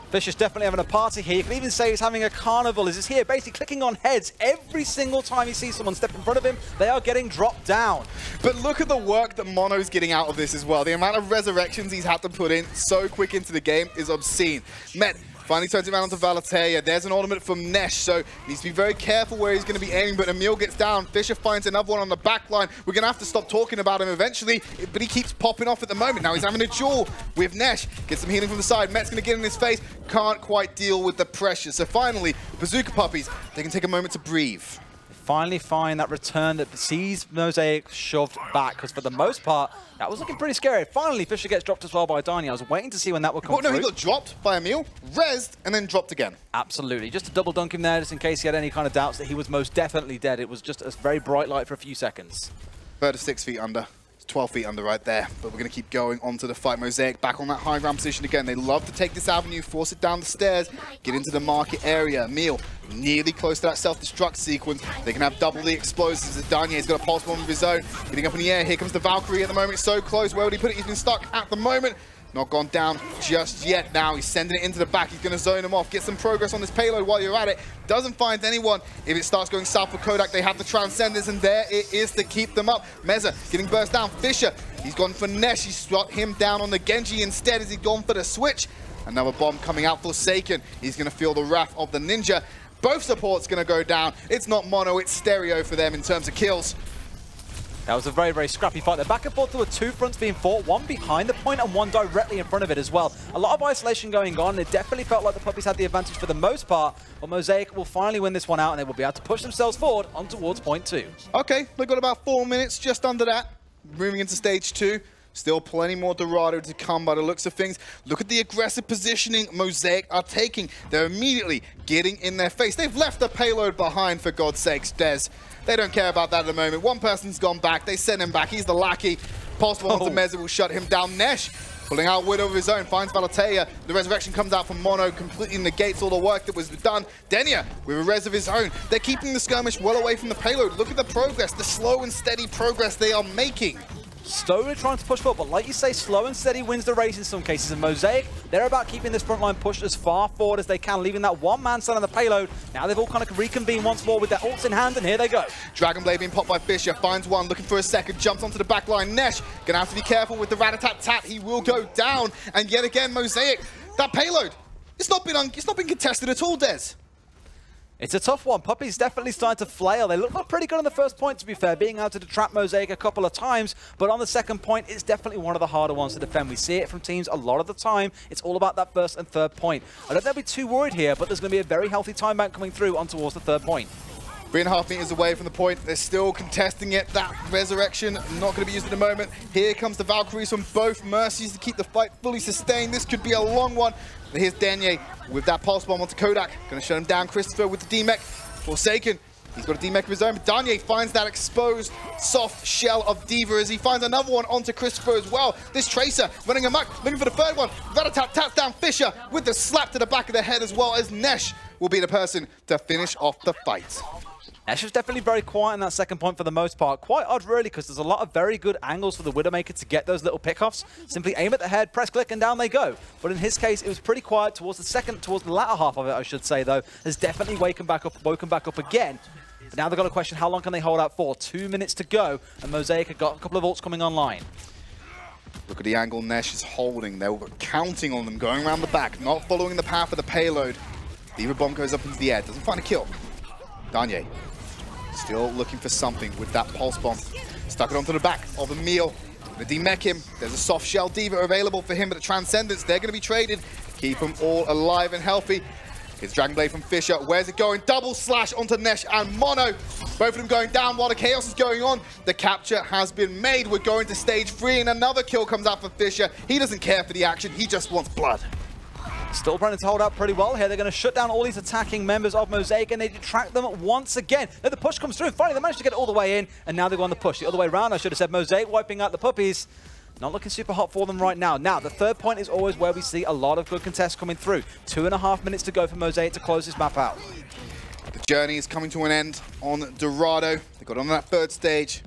Fisher's definitely having a party here. You can even say he's having a carnival. He's here basically clicking on heads every single time he sees someone step in front of him. They are getting dropped down. But look at the work that Mono's getting out of this as well. The amount of resurrections he's had to put in so quick into the game is obscene. Met finally turns it around onto Valatea. There's an ultimate from Nesh, so needs to be very careful where he's going to be aiming, but Emil gets down. Fisher finds another one on the back line. We're going to have to stop talking about him eventually, but he keeps popping off at the moment. Now he's having a duel with Nesh. Gets some healing from the side. Met's going to get in his face. Can't quite deal with the pressure. So finally, Bazooka Puppiez, they can take a moment to breathe. Finally find that return that sees Mosaic shoved back, because for the most part, that was looking pretty scary. Finally, Fisher gets dropped as well by Darnier. I was waiting to see when that would come through. No, he got dropped by Emil, rezzed, and then dropped again. Absolutely. Just to double dunk him there, just in case he had any kind of doubts that he was most definitely dead. It was just a very bright light for a few seconds. Bird is 6 feet under. 12 feet under right there, but we're going to keep going onto the fight. Mosaic back on that high ground position again. They love to take this avenue, force it down the stairs, get into the market area. Emil nearly close to that self-destruct sequence. They can have double the explosives as Darnier's got a pulse bomb of his own. Getting up in the air, here comes the Valkyrie at the moment, so close. Where would he put it? He's been stuck at the moment. Not gone down just yet now. He's sending it into the back. He's going to zone him off. Get some progress on this payload while you're at it. Doesn't find anyone. If it starts going south for Kodak, they have the Transcendence, and there it is to keep them up. Meza getting burst down. Fisher, he's gone for Nesh. He's shot him down on the Genji instead as he's gone for the switch. Another bomb coming out. Forsaken. He's going to feel the wrath of the Ninja. Both supports going to go down. It's not mono, it's stereo for them in terms of kills. That was a very, very scrappy fight. They're back and forth. There were two fronts being fought, one behind the point and one directly in front of it as well. A lot of isolation going on. It definitely felt like the Puppies had the advantage for the most part, but Mosaic will finally win this one out and they will be able to push themselves forward on towards point 2. Okay, they've got about 4 minutes, just under that. Moving into stage 2. Still plenty more Dorado to come by the looks of things. Look at the aggressive positioning Mosaic are taking. They're immediately getting in their face. They've left the payload behind, for God's sakes, Dez. They don't care about that at the moment. One person's gone back. They send him back. He's the lackey. Possible onto Meza will shut him down. Nesh pulling out Widow of his own. Finds Valatea. The resurrection comes out from Mono. Completely negates all the work that was done. Denia with a res of his own. They're keeping the skirmish well away from the payload. Look at the progress. The slow and steady progress they are making. Slowly trying to push forward, but like you say, slow and steady wins the race in some cases. And Mosaic, they're about keeping this front line pushed as far forward as they can, leaving that one man stand on the payload. Now they've all kind of reconvened once more with their ults in hand, and here they go. Dragon Blade being popped by Fisher, finds one, looking for a second, jumps onto the back line. Nesh gonna have to be careful with the rat-a-tat-tat. He will go down, and yet again, Mosaic, that payload, it's not been contested at all, Dez. It's a tough one. Puppies definitely starting to flail. They look pretty good on the first point, to be fair, being able to trap Mosaic a couple of times, but on the second point, it's definitely one of the harder ones to defend. We see it from teams a lot of the time. It's all about that first and third point. I don't think they'll be too worried here, but there's going to be a very healthy time bank coming through on towards the third point. 3.5 meters away from the point. They're still contesting it. That resurrection not going to be used in a moment. Here comes the Valkyries from both Mercies to keep the fight fully sustained. This could be a long one. But here's Denier with that pulse bomb onto Kodak. Going to shut him down. Christopher with the D-Mech. Forsaken. He's got a D-Mech of his own, but Danye finds that exposed soft shell of D.Va as he finds another one onto Christopher as well. This Tracer running amok, looking for the third one. Ratatat taps down Fisher with the slap to the back of the head as well, as Nesh will be the person to finish off the fight. Nesh was definitely very quiet in that second point for the most part. Quite odd, really, because there's a lot of very good angles for the Widowmaker to get those little pickoffs. Simply aim at the head, press click, and down they go. But in his case, it was pretty quiet towards the latter half of it, I should say, though. Has definitely woken back up again. But now they've got to question how long can they hold out for. 2 minutes to go, and Mosaic have got a couple of ults coming online. Look at the angle Nesh is holding. They're counting on them, going around the back, not following the path of the payload. D.Va bomb goes up into the air, doesn't find a kill. Danye still looking for something with that pulse bomb. Stuck it onto the back of Emil. Gonna D-mech him. There's a soft shell D.Va available for him, but the Transcendence, they're going to be traded. Keep them all alive and healthy. Here's Dragon Blade from Fisher. Where's it going? Double slash onto Nesh and Mono. Both of them going down while the chaos is going on. The capture has been made. We're going to stage 3 and another kill comes out for Fisher. He doesn't care for the action. He just wants blood. Still planning to hold out pretty well here. They're going to shut down all these attacking members of Mosaic, and they detract them once again. Then the push comes through. Finally, they managed to get it all the way in, and now they go on the push. The other way around, I should have said Mosaic wiping out the Puppies. Not looking super hot for them right now. Now, the third point is always where we see a lot of good contests coming through. 2.5 minutes to go for Mosaic to close this map out. The journey is coming to an end on Dorado. They got on that third stage.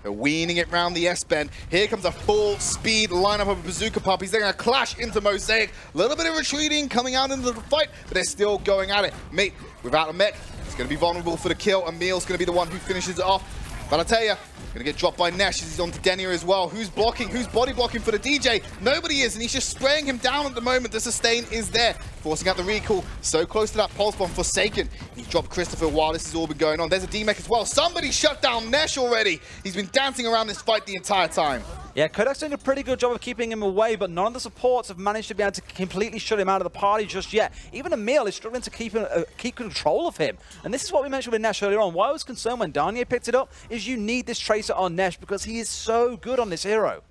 They're weaning it round the S-bend. Here comes a full speed lineup of Bazooka Puppies. They're going to clash into Mosaic. A little bit of retreating coming out into the fight, but they're still going at it. Mate, without a mech, it's going to be vulnerable for the kill. Emil's going to be the one who finishes it off. But I tell you, going to get dropped by Nesh as he's on to Denier as well. Who's blocking? Who's body blocking for the DJ? Nobody is, and he's just spraying him down at the moment. The sustain is there, forcing out the recall. So close to that pulse bomb. Forsaken. He's dropped Christopher while this has all been going on. There's a D-Mech as well. Somebody shut down Nesh already. He's been dancing around this fight the entire time. Yeah, Kodak's doing a pretty good job of keeping him away, but none of the supports have managed to be able to completely shut him out of the party just yet. Even Emil is struggling to keep control of him. And this is what we mentioned with Nesh earlier on. Why I was concerned when Danye picked it up is you need this Tracer on Nesh because he is so good on this hero.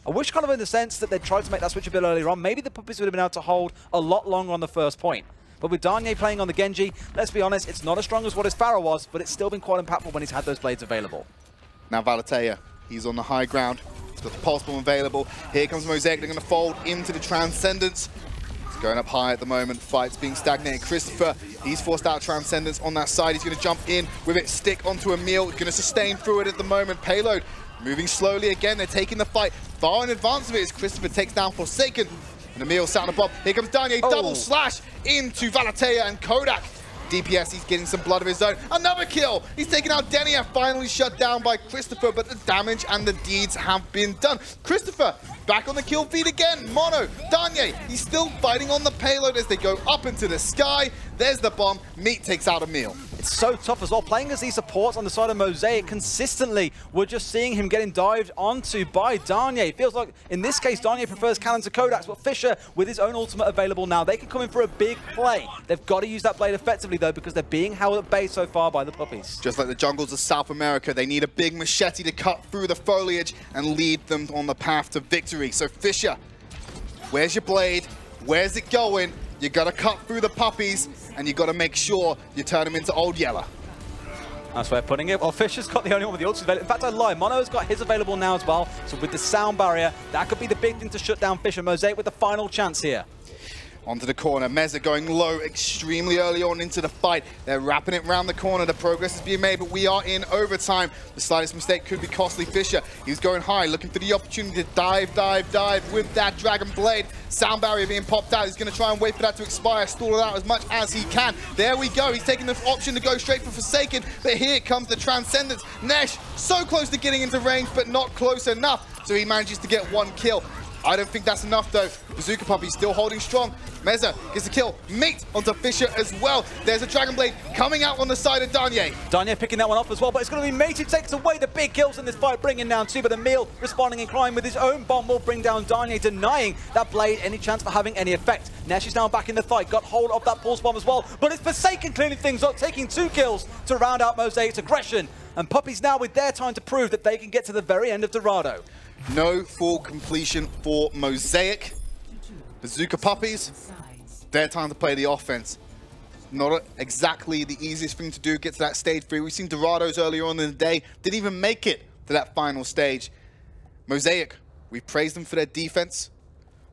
I wish kind of in the sense that they tried to make that switch a bit earlier on. Maybe the Puppies would have been able to hold a lot longer on the first point. But with Danye playing on the Genji, let's be honest, it's not as strong as what his Pharah was, but it's still been quite impactful when he's had those blades available. Now Valatea, he's on the high ground. He's got the pulse bomb available. Here comes Mosaic. They're going to fold into the Transcendence. It's going up high at the moment. Fight's being stagnated. Christopher, he's forced out Transcendence on that side. He's going to jump in with it, stick onto Emil. He's going to sustain through it at the moment. Payload moving slowly again. They're taking the fight far in advance of it as Christopher takes down Forsaken. And Emil sound above. Here comes Danye. Double slash into Valatea and Kodak. DPS, he's getting some blood of his own. Another kill! He's taken out Denier, finally shut down by Christopher, but the damage and the deeds have been done. Christopher, back on the kill feed again. Mono, Danye, he's still fighting on the payload as they go up into the sky. There's the bomb. Meat takes out Emil. It's so tough as well. Playing as these supports on the side of Mosaic consistently, we're just seeing him getting dived onto by Danye. It feels like, in this case, Danye prefers Cannon to Kodak's, but Fisher, with his own ultimate available now, they can come in for a big play. They've got to use that blade effectively, though, because they're being held at bay so far by the Puppies. Just like the jungles of South America, they need a big machete to cut through the foliage and lead them on the path to victory. So Fisher, where's your blade? Where's it going? You got to cut through the Puppies, and you got to make sure you turn them into Old Yeller. That's where putting it. Well, Fisher's got the only one with the ults available. In fact, I lie. Mono's got his available now as well. So with the sound barrier, that could be the big thing to shut down Fisher. Mosaic with the final chance here. Onto the corner. Meza going low extremely early on into the fight. They're wrapping it around the corner. The progress is being made, but we are in overtime. The slightest mistake could be costly. Fisher, he's going high, looking for the opportunity to dive with that Dragon Blade. Sound barrier being popped out. He's going to try and wait for that to expire, stall it out as much as he can. There we go. He's taking the option to go straight for Forsaken, but here comes the Transcendence. Nesh, so close to getting into range, but not close enough. So he manages to get one kill. I don't think that's enough, though. Bazooka Puppiez still holding strong. Meza gets the kill. Mate onto Fisher as well. There's a Dragon Blade coming out on the side of Danye. Danye picking that one up as well, but it's going to be Mate who takes away the big kills in this fight, bringing down two, but Emil responding in crime with his own bomb will bring down Danye, denying that Blade any chance for having any effect. Nesh is now back in the fight, got hold of that pulse bomb as well, but it's Forsaken cleaning things up, taking 2 kills to round out Mosaic's aggression. And Puppies now with their time to prove that they can get to the very end of Dorado. No full completion for Mosaic. Bazooka Puppiez, their time to play the offense. Not exactly the easiest thing to do, get to that stage 3. We've seen Dorados earlier on in the day, didn't even make it to that final stage. Mosaic, we've praised them for their defense.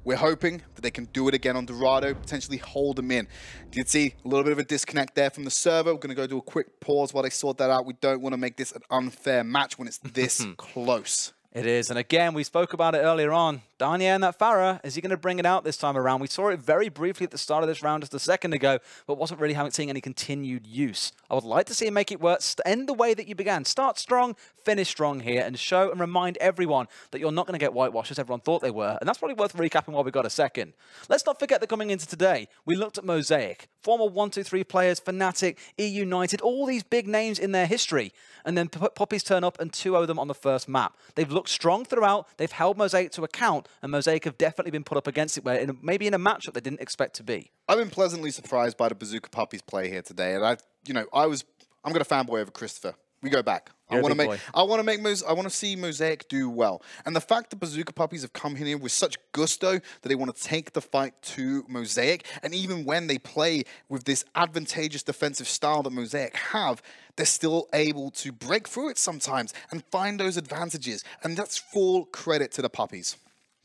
We're hoping that they can do it again on Dorado, potentially hold them in. Did see a little bit of a disconnect there from the server. We're going to go do a quick pause while they sort that out. We don't want to make this an unfair match when it's this close. It is, and again, we spoke about it earlier on. Danye and that Farah, is he going to bring it out this time around? We saw it very briefly at the start of this round just a second ago, but wasn't really seeing any continued use. I would like to see him make it work, end the way that you began. Start strong, finish strong here, and show and remind everyone that you're not going to get whitewashed as everyone thought they were, and that's probably worth recapping while we got a second. Let's not forget that coming into today, we looked at Mosaic, former 1-2-3 players, Fnatic, E-United, all these big names in their history, and then Puppies turn up and 2-0 them on the first map. They've looked strong throughout, they've held Mosaic to account, and Mosaic have definitely been put up against it, where maybe in a matchup they didn't expect to be. I've been pleasantly surprised by the Bazooka Puppiez play here today, and I'm going to fanboy over Christopher. We go back. I want to see Mosaic do well. And the fact that Bazooka Puppiez have come in here with such gusto that they want to take the fight to Mosaic, and even when they play with this advantageous defensive style that Mosaic have, they're still able to break through it sometimes and find those advantages. And that's full credit to the Puppies.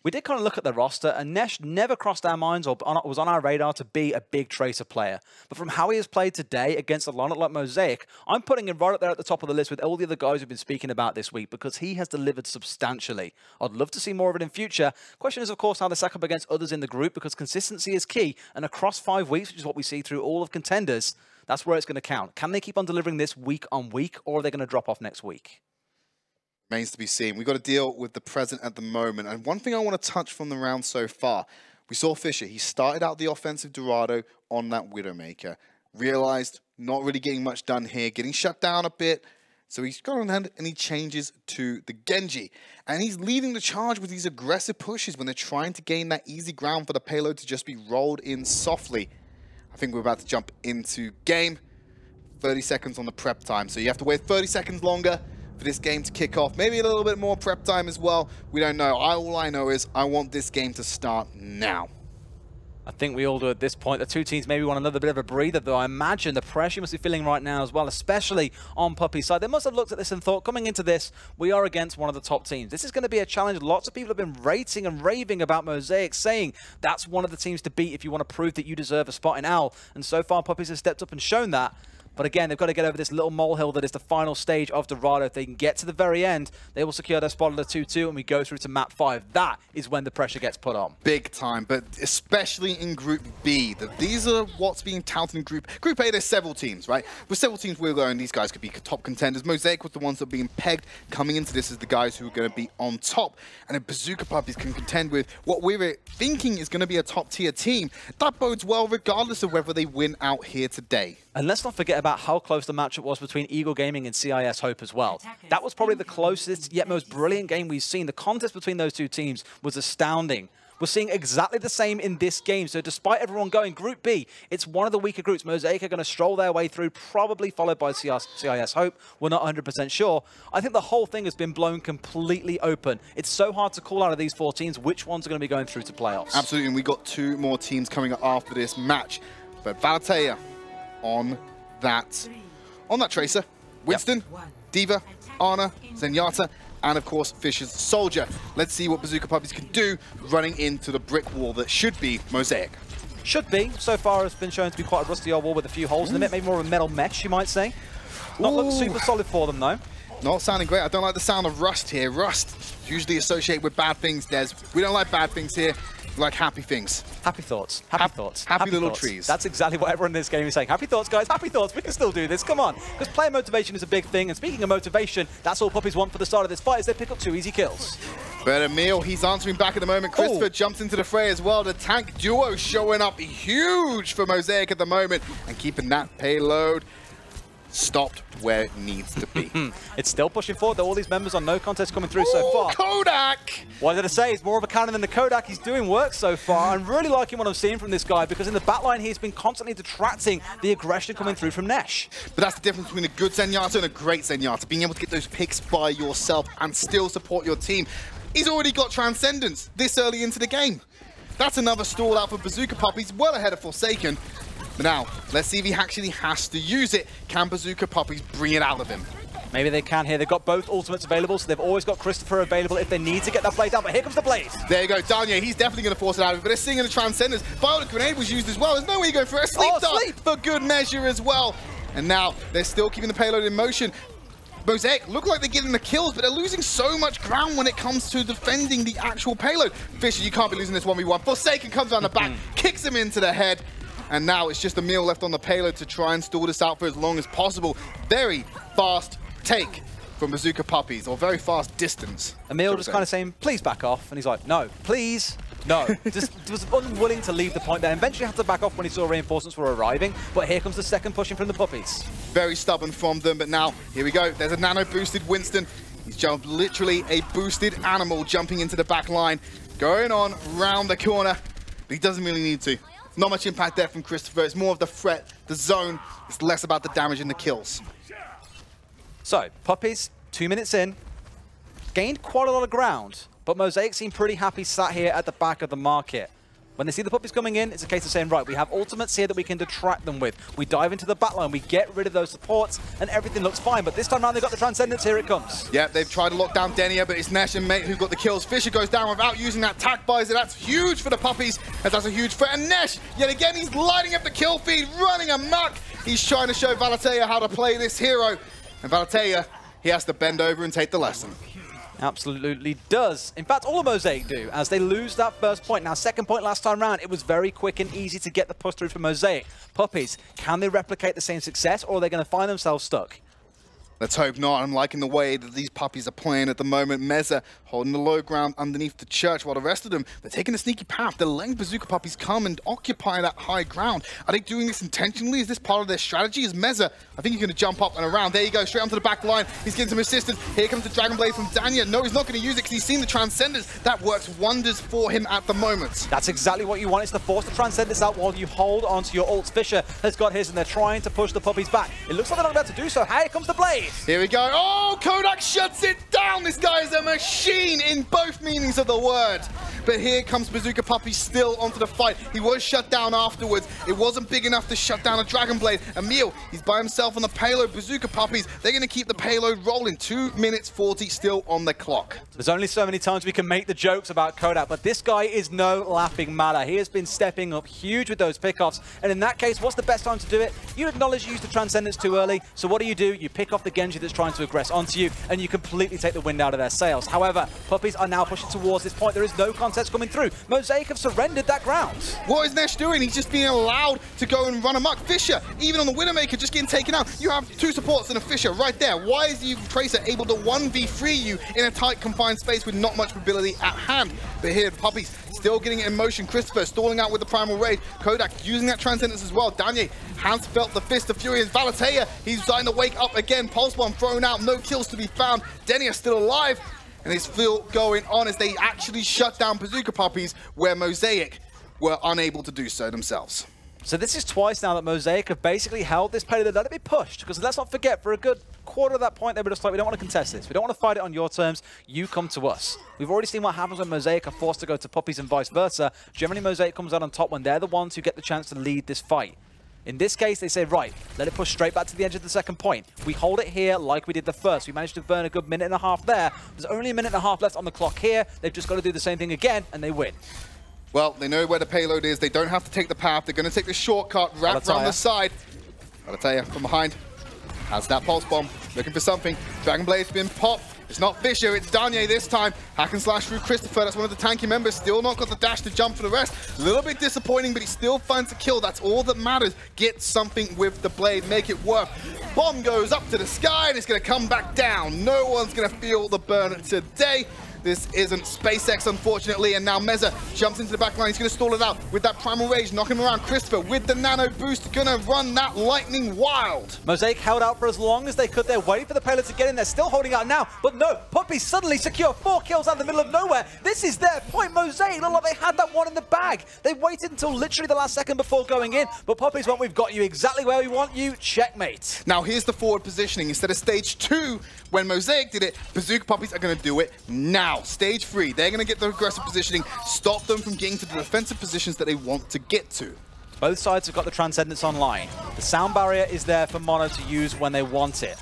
We did kind of look at the roster, and Nesh never crossed our minds or was on our radar to be a big Tracer player. But from how he has played today against a lineup like Mosaic, I'm putting him right up there at the top of the list with all the other guys we've been speaking about this week, because he has delivered substantially. I'd love to see more of it in future. Question is, of course, how they stack up against others in the group, because consistency is key, and across 5 weeks, which is what we see through all of Contenders, that's where it's going to count. Can they keep on delivering this week on week, or are they going to drop off next week? Remains to be seen. We've got to deal with the present at the moment. And one thing I want to touch from the round so far, we saw Fisher. He started out the offensive Dorado on that Widowmaker. Realized not really getting much done here, getting shut down a bit. So he's gone ahead and he changes to the Genji. And he's leading the charge with these aggressive pushes when they're trying to gain that easy ground for the payload to just be rolled in softly. I think we're about to jump into game. 30 seconds on the prep time. So you have to wait 30 seconds longer for this game to kick off. Maybe a little bit more prep time as well. We don't know. All I know is I want this game to start now. I think we all do at this point. The two teams maybe want another bit of a breather, though I imagine the pressure you must be feeling right now as well, especially on Puppy's side. They must have looked at this and thought, coming into this, we are against one of the top teams. This is going to be a challenge. Lots of people have been rating and raving about Mosaic, saying that's one of the teams to beat if you want to prove that you deserve a spot in OWL. And so far, Puppies have stepped up and shown that. But again, they've got to get over this little molehill that is the final stage of Dorado. If they can get to the very end, they will secure their spot at the 2-2, and we go through to map 5. That is when the pressure gets put on. Big time, but especially in Group B. These are what's being touted in Group A. There's several teams, right? With several teams, we're going, these guys could be top contenders. Mosaic was the ones that are being pegged coming into this as the guys who are going to be on top. And if Bazooka Puppiez can contend with what we're thinking is going to be a top-tier team, that bodes well regardless of whether they win out here today. And let's not forget about how close the matchup was between Eagle Gaming and CIS Hope as well. That was probably the closest yet most brilliant game we've seen. The contest between those two teams was astounding. We're seeing exactly the same in this game. So despite everyone going Group B, it's one of the weaker groups. Mosaic are going to stroll their way through, probably followed by CIS Hope. We're not 100% sure. I think the whole thing has been blown completely open. It's so hard to call out of these 4 teams which ones are going to be going through to playoffs. Absolutely, and we got 2 more teams coming up after this match. But Valatea on that Tracer. Winston, yep. Diva, Ana, Zenyatta, and of course Fisher's Soldier. Let's see what Bazooka Puppiez can do running into the brick wall that should be Mosaic. Should be. So far it's been shown to be quite a rusty old wall with a few holes in it. Maybe more of a metal mesh, you might say. Not looking super solid for them though. Not sounding great. I don't like the sound of rust here. Rust usually associated with bad things, Des. We don't like bad things here. We like happy things. Happy thoughts. Happy thoughts. Happy little thoughts. Trees. That's exactly what everyone in this game is saying. Happy thoughts, guys. Happy thoughts. We can still do this. Come on. Because player motivation is a big thing. And speaking of motivation, that's all Puppies want for the start of this fight as they pick up 2 easy kills. But Emil, he's answering back at the moment. Christopher jumps into the fray as well. The tank duo showing up huge for Mosaic at the moment and keeping that payload stopped where it needs to be. It's still pushing forward, though. All these members on no contest coming through so far. Kodak! What did I say? He's more of a cannon than the Kodak. He's doing work so far. I'm really liking what I'm seeing from this guy because in the backline, he's been constantly detracting the aggression coming through from Nesh. But that's the difference between a good Zenyatta and a great Zenyatta. Being able to get those picks by yourself and still support your team. He's already got Transcendence this early into the game. That's another stall out for Bazooka Puppiez, well ahead of Forsaken. But now, let's see if he actually has to use it. Can Bazooka Puppiez bring it out of him? Maybe they can here. They've got both ultimates available, so they've always got Christopher available if they need to get that blade down. But here comes the blaze. There you go, Danye. He's definitely going to force it out of it. But they're seeing the Transcendence. Violet Grenade was used as well. There's no way you're going for a sleep dart for good measure as well. And now they're still keeping the payload in motion. Mosaic look like they're getting the kills, but they're losing so much ground when it comes to defending the actual payload. Fisher, you can't be losing this 1v1. Forsaken comes down the back, kicks him into the head. And now it's just Emil left on the payload to try and stall this out for as long as possible. Very fast take from Bazooka Puppiez, or very fast distance. Emil just kind of saying, please back off. And he's like, no, please. No, just was unwilling to leave the point there. Eventually had to back off when he saw reinforcements were arriving, but here comes the second pushing from the Puppies. Very stubborn from them, but now, here we go. There's a nano-boosted Winston. He's jumped literally a boosted animal jumping into the back line, going on round the corner, but he doesn't really need to. Not much impact there from Christopher. It's more of the threat, the zone. It's less about the damage and the kills. So, Puppies, 2 minutes in, gained quite a lot of ground. But Mosaic seem pretty happy sat here at the back of the market. When they see the Puppies coming in, it's a case of saying, right, we have ultimates here that we can detract them with. We dive into the backline, we get rid of those supports, and everything looks fine. But this time around, they've got the Transcendence. Here it comes. Yeah, they've tried to lock down Denia, but it's Nesh and Mate who got the kills. Fisher goes down without using that tack visor. That's huge for the Puppies, as that's a huge threat. And Nesh, yet again, he's lighting up the kill feed, running amok. He's trying to show Valatea how to play this hero. And Valatea, he has to bend over and take the lesson. Absolutely does. In fact, all of Mosaic do, as they lose that first point. Now, second point last time round, it was very quick and easy to get the push through for Mosaic. Puppies, can they replicate the same success, or are they going to find themselves stuck? Let's hope not. I'm liking the way that these Puppies are playing at the moment. Meza holding the low ground underneath the church, while the rest of them, they're taking a sneaky path. They're letting Bazooka Puppies come and occupy that high ground. Are they doing this intentionally? Is this part of their strategy? Is Meza, I think he's going to jump up and around. There you go, straight onto the back line. He's getting some assistance. Here comes the Dragon Blade from Danya. No, he's not going to use it because he's seen the Transcendence. That works wonders for him at the moment. That's exactly what you want, is to force the Transcendence out while you hold onto your ults. Fisher has got his, and they're trying to push the Puppies back. It looks like they're not about to do so. Here comes the Blade. Here we go. Oh, Kodak shuts it down. This guy is a machine in both meanings of the word. But here comes Bazooka Puppiez still onto the fight. He was shut down afterwards. It wasn't big enough to shut down a Dragon Blade. Emil, he's by himself on the payload. Bazooka Puppiez, they're going to keep the payload rolling. 2 minutes 40 still on the clock. There's only so many times we can make the jokes about Kodak, but this guy is no laughing matter. He has been stepping up huge with those pickoffs. And in that case, what's the best time to do it? You acknowledge you used the Transcendence too early. So what do? You pick off the Genji that's trying to aggress onto you, and you completely take the wind out of their sails. However, Puppies are now pushing towards this point. There is no contest coming through. Mosaic have surrendered that ground. What is Nesh doing? He's just being allowed to go and run amok. Fisher, even on the Widowmaker, just getting taken out. You have two supports and a Fisher right there. Why is the Tracer able to 1v3 you in a tight, confined space with not much mobility at hand? But here, Puppies still getting it in motion. Christopher stalling out with the Primal Rage. Kodak using that Transcendence as well. Danye has felt the Fist of Fury. And Valatea, he's starting to wake up again. Pulse Bomb thrown out. No kills to be found. Denia still alive. And it's still going on as they actually shut down Bazooka Puppiez, where Mosaic were unable to do so themselves. So this is twice now that Mosaic have basically held this payload. Let it be pushed, because let's not forget, for a good quarter of that point, they were just like, we don't want to contest this. We don't want to fight it on your terms. You come to us. We've already seen what happens when Mosaic are forced to go to Puppies and vice versa. Generally, Mosaic comes out on top when they're the ones who get the chance to lead this fight. In this case, they say, right, let it push straight back to the edge of the second point. We hold it here like we did the first. We managed to burn a good minute and a half there. There's only a minute and a half left on the clock here. They've just got to do the same thing again, and they win. Well, they know where the payload is. They don't have to take the path. They're going to take the shortcut, wrap around the side. Valatea from behind has that Pulse Bomb, looking for something. Dragon Blade's been popped. It's not Fisher, it's Danye this time. Hack and slash through Christopher. That's one of the tanky members. Still not got the dash to jump for the rest. A little bit disappointing, but he still finds a kill. That's all that matters. Get something with the blade. Make it work. Bomb goes up to the sky, and it's going to come back down. No one's going to feel the burn today. This isn't SpaceX, unfortunately, and now Meza jumps into the back line. He's going to stall it out with that Primal Rage, knocking him around. Christopher with the Nano Boost, going to run that lightning wild. Mosaic held out for as long as they could. They're waiting for the payload to get in. They're still holding out now, but no, Puppies suddenly secure 4 kills out of the middle of nowhere. This is their point. Mosaic look like they had that one in the bag. They waited until literally the last second before going in, but Puppies went, we've got you exactly where we want you. Checkmate. Now here's the forward positioning. Instead of stage 2, when Mosaic did it, Bazooka Puppies are going to do it now. Stage 3, they're going to get the aggressive positioning, stop them from getting to the defensive positions that they want to get to. Both sides have got the Transcendence online. The sound barrier is there for Mono to use when they want it.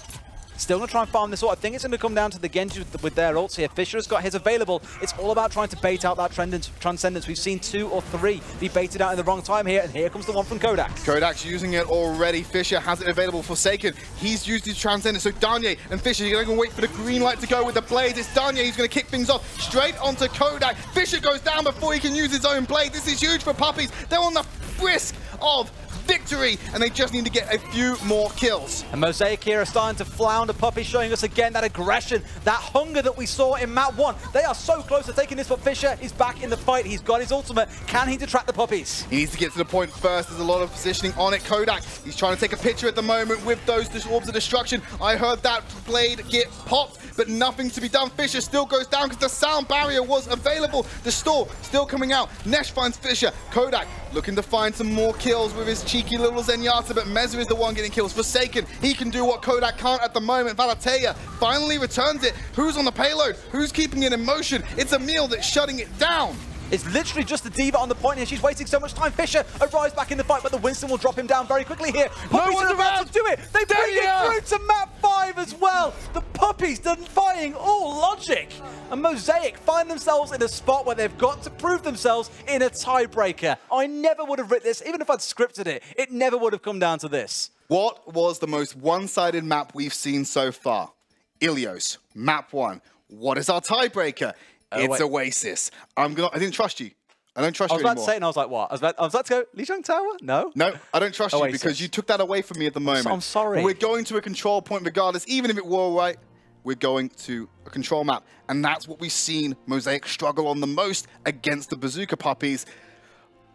Still going to try and farm this ult. I think it's going to come down to the Genji with their ults here. Fisher has got his available. It's all about trying to bait out that Transcendence. We've seen 2 or 3 be baited out in the wrong time here, and here comes the one from Kodak. Kodak's using it already. Fisher has it available. Forsaken, he's used his Transcendence. So Danye and Fisher, you're going to wait for the green light to go with the blades. It's Danye who's going to kick things off straight onto Kodak. Fisher goes down before he can use his own blade. This is huge for Puppies. They're on the brisk of victory, and they just need to get a few more kills. And Mosaic here are starting to flounder. Puppy showing us again that aggression, that hunger that we saw in map 1. They are so close to taking this, but Fisher is back in the fight. He's got his ultimate. Can he detract the Puppies? He needs to get to the point first. There's a lot of positioning on it. Kodak, he's trying to take a picture at the moment with those orbs of destruction. I heard that blade get popped, but nothing to be done. Fisher still goes down because the sound barrier was available. The store still coming out. Nesh finds Fisher. Kodak looking to find some more kills with his cheeky little Zenyatta, but Meza is the one getting kills. Forsaken, he can do what Kodak can't at the moment. Valatea finally returns it. Who's on the payload? Who's keeping it in motion? It's Emil that's shutting it down. It's literally just the Diva on the point here. She's wasting so much time. Fisher arrives back in the fight, but the Winston will drop him down very quickly here. Puppies are about to do it. They bring it through to map 5 as well. The Puppies defying all logic. And Mosaic find themselves in a spot where they've got to prove themselves in a tiebreaker. I never would have written this, even if I'd scripted it. It never would have come down to this. What was the most one-sided map we've seen so far? Ilios, map 1. What is our tiebreaker? It's Oasis. I didn't trust you. I don't trust you anymore. I was about to say it and I was like, what? I was about to go, Lijiang Tower? No? No, I don't trust you because you took that away from me at the moment. I'm sorry. But we're going to a control point regardless. Even if it were right, we're going to a control map. And that's what we've seen Mosaic struggle on the most against the Bazooka Puppies.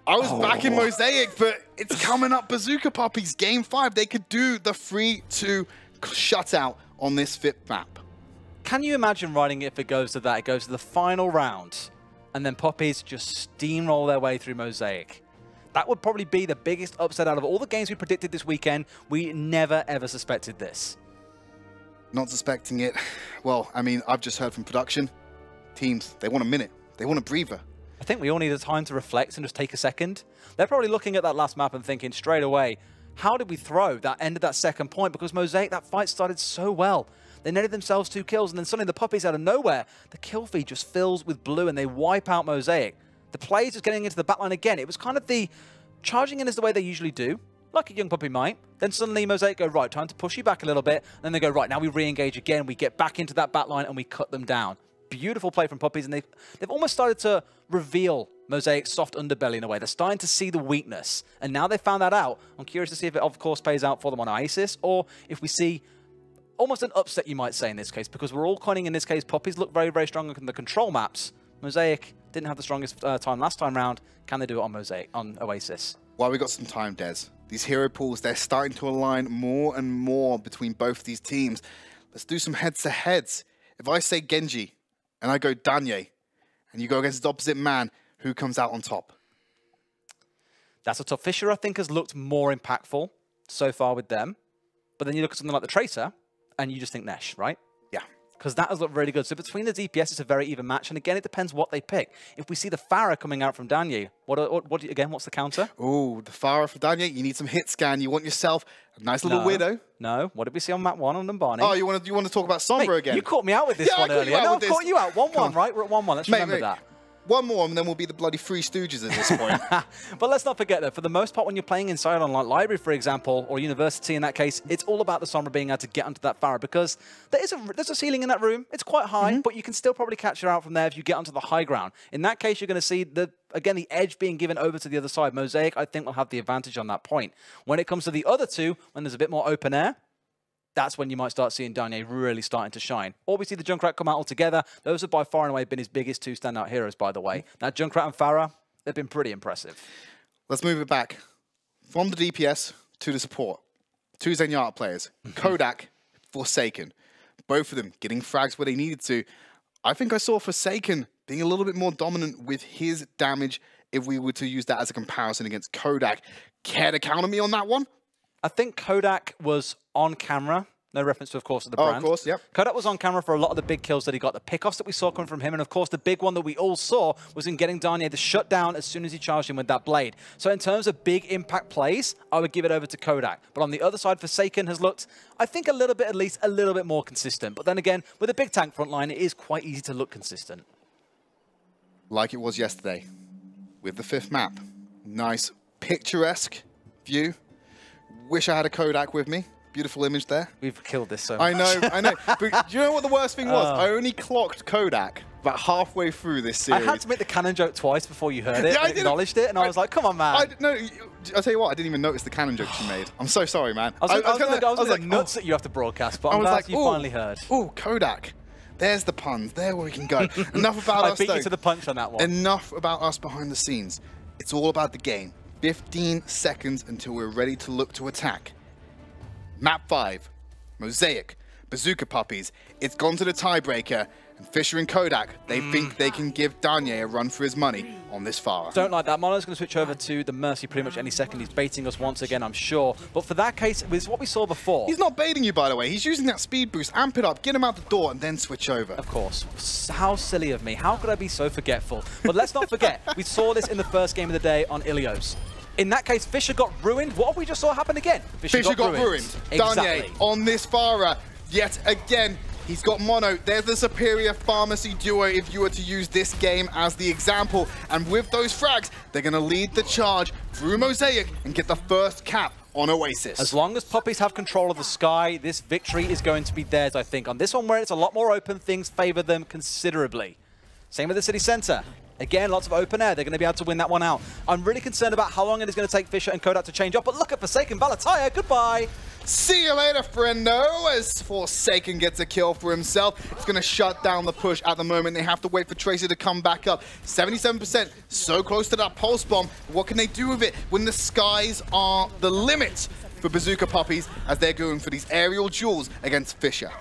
I was back in Mosaic, but it's coming up Bazooka Puppies. Game 5, they could do the 3-2 shutout on this 5th map. Can you imagine writing it if it goes to that? It goes to the final round, and then Puppies just steamroll their way through Mosaic. That would probably be the biggest upset out of all the games we predicted this weekend. We never, ever suspected this. Not suspecting it. Well, I mean, I've just heard from production. Teams, they want a minute. They want a breather. I think we all need a time to reflect and just take a second. They're probably looking at that last map and thinking straight away, how did we throw that end of that second point? Because Mosaic, that fight started so well. They netted themselves 2 kills, and then suddenly the Puppies out of nowhere, the kill feed just fills with blue, and they wipe out Mosaic. The players just getting into the backline again. It was kind of the charging in as the way they usually do, like a young puppy might. Then suddenly Mosaic go, right, time to push you back a little bit. And then they go, right, now we re-engage again. We get back into that backline, and we cut them down. Beautiful play from Puppies, and they've almost started to reveal Mosaic's soft underbelly in a way. They're starting to see the weakness, and now they found that out. I'm curious to see if it, of course, pays out for them on Oasis, or if we see almost an upset, you might say, in this case, because we're all coining, in this case, Puppies look very, very strong on the control maps. Mosaic didn't have the strongest time last time round. Can they do it on Oasis? Well, we got some time, Des. These hero pools, they're starting to align more and more between both these teams. Let's do some heads-to-heads. If I say Genji, and I go Danye, and you go against the opposite man, who comes out on top? That's a tough. Fisher, I think, has looked more impactful so far with them. But then you look at something like the Tracer, and you just think Nesh, right? Yeah. Because that has looked really good. So between the DPS, it's a very even match. And again, it depends what they pick. If we see the Pharah coming out from Danye, again, what's the counter? Oh, the Pharah for Danye, you need some hit scan. You want yourself a nice little Widow. No, what did we see on map 1 on Numbani? Oh, you want to talk about Sombra again? You caught me out with this one earlier. No, I caught you out. 1-1, right? We're at 1-1. Let's remember that. One more, and then we'll be the bloody Three Stooges at this point. But let's not forget that for the most part, when you're playing inside on like library, for example, or university in that case, it's all about the Sombra being able to get onto that Pharah, because there's a ceiling in that room. It's quite high, but you can still probably catch her out from there if you get onto the high ground. In that case, you're going to see the edge being given over to the other side. Mosaic, I think, will have the advantage on that point. When it comes to the other two, when there's a bit more open air, that's when you might start seeing Danye really starting to shine. Or we see the Junkrat come out altogether. Those have by far and away been his biggest two standout heroes, by the way. Now, Junkrat and Pharah, they've been pretty impressive. Let's move it back. From the DPS to the support. Two Zenyatta players. Kodak, Forsaken. Both of them getting frags where they needed to. I think I saw Forsaken being a little bit more dominant with his damage if we were to use that as a comparison against Kodak. Care to counter me on that one? I think Kodak was on camera. No reference to, of course, to the brand. Of course, yep. Kodak was on camera for a lot of the big kills that he got, the pickoffs that we saw coming from him, and of course the big one that we all saw was in getting Danye the shutdown as soon as he charged him with that blade. So in terms of big impact plays, I would give it over to Kodak. But on the other side, Forsaken has looked, I think a little bit, at least, a little bit more consistent. But then again, with a big tank front line, it is quite easy to look consistent. Like it was yesterday, with the 5th map. Nice, picturesque view. Wish I had a Kodak with me. Beautiful image there. We've killed this so much. I know. But do you know what the worst thing was? I only clocked Kodak about halfway through this series. I had to make the cannon joke twice before you heard it. I acknowledged it, and I was like, come on, man. No, I'll tell you what, I didn't even notice the cannon joke you made. I'm so sorry, man. I was like nuts that you have to broadcast, but I'm glad you finally heard. Oh, Kodak. There's the puns. There where we can go. Enough about us, I beat you to the punch on that one. Enough about us behind the scenes. It's all about the game. 15 seconds until we're ready to look to attack. Map 5. Mosaic, Bazooka Puppiez. It's gone to the tiebreaker, and Fisher and Kodak, they think they can give Danye a run for his money on this Pharah. Don't like that. Mono's going to switch over to the Mercy pretty much any second. He's baiting us once again, I'm sure. But for that case, with what we saw before... He's not baiting you, by the way. He's using that speed boost, amp it up, get him out the door, and then switch over. Of course. How silly of me. How could I be so forgetful? But let's not forget, we saw this in the first game of the day on Ilios. In that case, Fisher got ruined. What we just saw happen again? Fisher got ruined. Exactly. Danye on this Pharah, yet again, he's got mono. There's the superior pharmacy duo if you were to use this game as the example. And with those frags, they're going to lead the charge through Mosaic and get the first cap on Oasis. As long as Puppies have control of the sky, this victory is going to be theirs, I think. On this one, where it's a lot more open, things favor them considerably. Same with the city center. Again, lots of open air. They're going to be able to win that one out. I'm really concerned about how long it is going to take Fisher and Kodak to change up. But look at Forsaken. Balataya, goodbye. See you later, friendo. As Forsaken gets a kill for himself, it's going to shut down the push at the moment. They have to wait for Tracer to come back up. 77%, so close to that pulse bomb. What can they do with it when the skies are the limit for Bazooka Puppiez as they're going for these aerial duels against Fisher?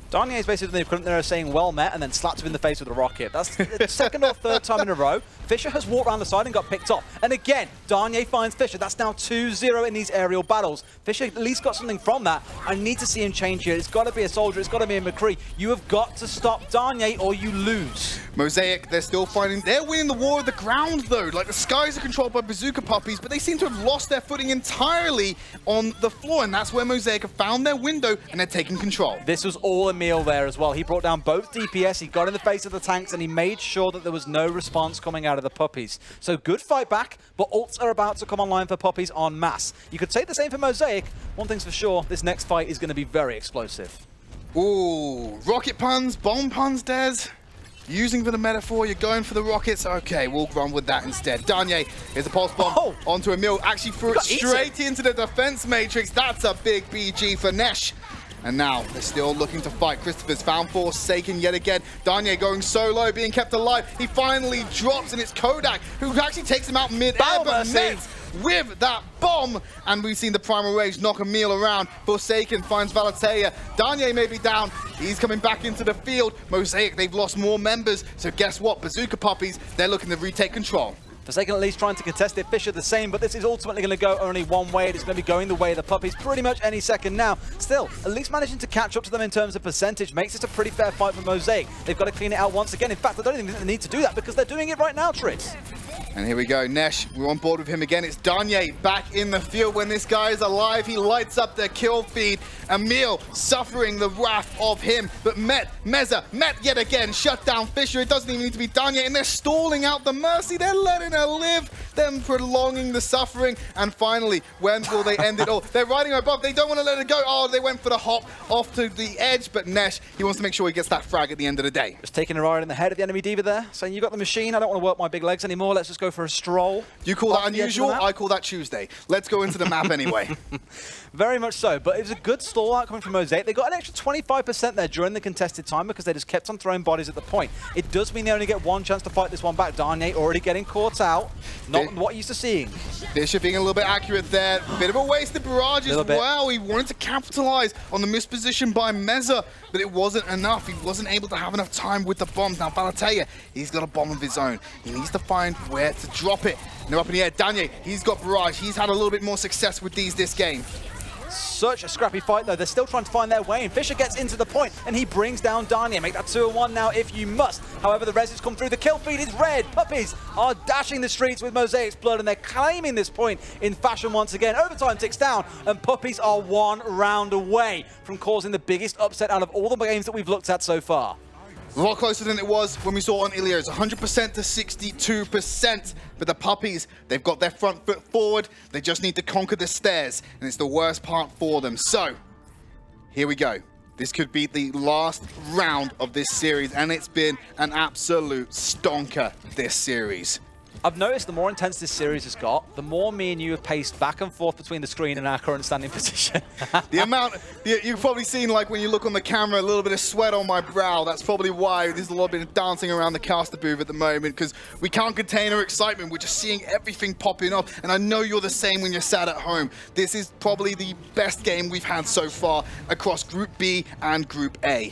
Danye is basically in the front there saying well met and then slaps him in the face with a rocket. That's the second or third time in a row. Fisher has walked around the side and got picked off. And again, Danye finds Fisher. That's now 2-0 in these aerial battles. Fisher at least got something from that. I need to see him change here. It's got to be a soldier. It's got to be a McCree. You have got to stop Danye or you lose. Mosaic, they're still fighting. They're winning the war of the ground, though. Like, the skies are controlled by Bazooka Puppiez, but they seem to have lost their footing entirely on the floor. And that's where Mosaic have found their window and they're taking control. This was all Emil there as well. He brought down both DPS. He got in the face of the tanks and he made sure that there was no response coming out of the Puppies. So good fight back, but ults are about to come online for Puppies en masse. You could say the same for Mosaic. One thing's for sure, this next fight is going to be very explosive. Ooh, rocket puns, bomb puns, Dez. Using for the metaphor, you're going for the rockets. Okay, we'll run with that instead. Danye, here's a pulse bomb onto Emil. Actually threw it straight into the defense matrix. That's a big BG for Nesh. And now they're still looking to fight. Christopher's found Forsaken yet again. Danye going solo, being kept alive. He finally drops, and it's Kodak who actually takes him out mid-air, but met with that bomb. And we've seen the Primal Rage knock Emil around. Forsaken finds Valatea. Danye may be down. He's coming back into the field. Mosaic, they've lost more members. So guess what? Bazooka Puppiez, they're looking to retake control. Forsaken at least trying to contest it. Fisher the same, but this is ultimately going to go only one way. It's going to be going the way of the Puppies pretty much any second now. Still, at least managing to catch up to them in terms of percentage makes this a pretty fair fight for Mosaic. They've got to clean it out once again. In fact, I don't even think they need to do that because they're doing it right now, Tridd. And here we go, Nesh, we're on board with him again. It's Danye back in the field when this guy is alive. He lights up the kill feed. Emil suffering the wrath of him. But Meza yet again, shut down Fisher. It doesn't even need to be Danye, and they're stalling out the Mercy. They're letting her live. them prolonging the suffering. And finally, when will they end it all? They're riding above. They don't want to let it go. Oh, they went for the hop off to the edge, but Nesh, he wants to make sure he gets that frag at the end of the day. Just taking a ride in the head of the enemy diva there, saying, you got the machine, I don't want to work my big legs anymore, let's just go for a stroll. You call that unusual? I call that Tuesday. Let's go into the map anyway. Very much so, but it was a good stall out coming from Mosaic. They got an extra 25% there during the contested time because they just kept on throwing bodies at the point. It does mean they only get one chance to fight this one back. Darnier already getting caught out. Not what you're used to seeing. Bishop being a little bit accurate there. Bit of a wasted barrage as well. He wanted to capitalize on the misposition by Meza, but it wasn't enough. He wasn't able to have enough time with the bombs. Now, Balatea, he's got a bomb of his own. He needs to find where to drop it. And they're up in the air. Danye, he's got barrage. He's had a little bit more success with these this game. Such a scrappy fight, though. They're still trying to find their way, and Fisher gets into the point, and he brings down Darnier. Make that 2-1 now if you must. However, the res has come through. The kill feed is red. Puppies are dashing the streets with Mosaic's blood, and they're claiming this point in fashion once again. Overtime ticks down, and Puppies are 1 round away from causing the biggest upset out of all the games that we've looked at so far. A lot closer than it was when we saw on Ilios, 100% to 62%. But the Puppies, they've got their front foot forward. They just need to conquer the stairs, and it's the worst part for them. So, here we go. This could be the last round of this series, and it's been an absolute stonker, this series. I've noticed the more intense this series has got, the more me and you have paced back and forth between the screen and our current standing position. The amount, you've probably seen, like, when you look on the camera, a little bit of sweat on my brow. That's probably why there's a little bit of dancing around the caster booth at the moment, because we can't contain our excitement. We're just seeing everything popping up, and I know you're the same when you're sat at home. This is probably the best game we've had so far across Group B and Group A.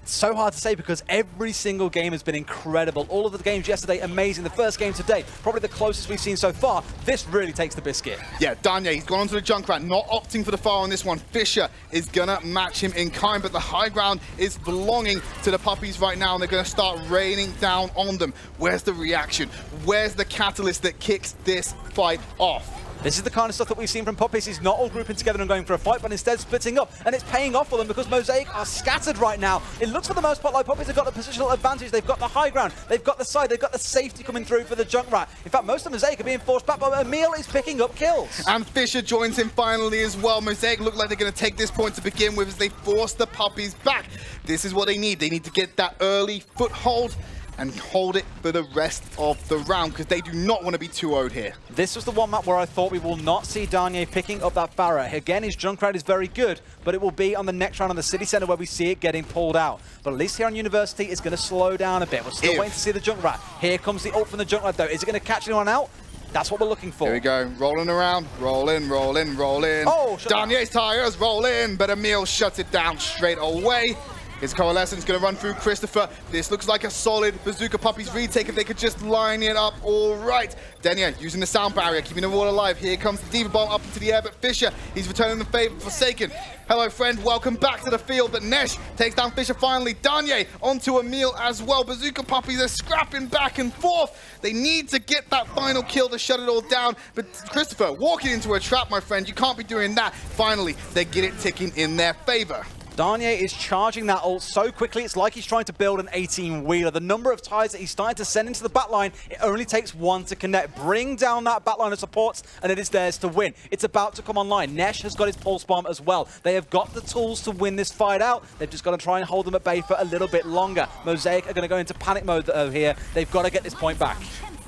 So hard to say because every single game has been incredible. All of the games yesterday, amazing. The first game today, probably the closest we've seen so far. This really takes the biscuit. Yeah, Darnier, he's gone onto the Junkrat, not opting for the fire on this one. Fisher is gonna match him in kind, but the high ground is belonging to the Puppies right now, and they're gonna start raining down on them. Where's the reaction? Where's the catalyst that kicks this fight off? This is the kind of stuff that we've seen from Puppies. He's not all grouping together and going for a fight, but instead splitting up. And it's paying off for them because Mosaic are scattered right now. It looks for the most part like Puppies have got the positional advantage. They've got the high ground. They've got the side. They've got the safety coming through for the Junkrat. In fact, most of Mosaic are being forced back, but Emil is picking up kills. And Fisher joins him finally as well. Mosaic look like they're going to take this point to begin with as they force the Puppies back. This is what they need. They need to get that early foothold and hold it for the rest of the round, because they do not want to be 2-0'd here. This was the one map where I thought we will not see Darnier picking up that Farah. Again, his Junkrat is very good, but it will be on the next round on the City Centre where we see it getting pulled out. But at least here on University, it's going to slow down a bit. We're still waiting to see the Junkrat. Here comes the ult from the Junkrat, though. Is it going to catch anyone out? That's what we're looking for. Here we go, rolling around, roll in, roll in, roll in. Oh, Darnier's tires roll in, but Emil shuts it down straight away. His Coalescence going to run through Christopher. This looks like a solid Bazooka Puppies retake if they could just line it up all right. Denia using the sound barrier, keeping the wall alive. Here comes the Diva Bomb up into the air, but Fisher, he's returning the favor. Forsaken. Hello, friend. Welcome back to the field. But Nesh takes down Fisher finally. Darnier onto Emil as well. Bazooka Puppies are scrapping back and forth. They need to get that final kill to shut it all down. But Christopher, walking into a trap, my friend. You can't be doing that. Finally, they get it ticking in their favor. Darnier is charging that ult so quickly, it's like he's trying to build an 18-wheeler. The number of ties that he's starting to send into the backline, it only takes one to connect. Bring down that backline of supports, and it is theirs to win. It's about to come online. Nesh has got his pulse bomb as well. They have got the tools to win this fight out. They've just got to try and hold them at bay for a little bit longer. Mosaic are going to go into panic mode though here. They've got to get this point back.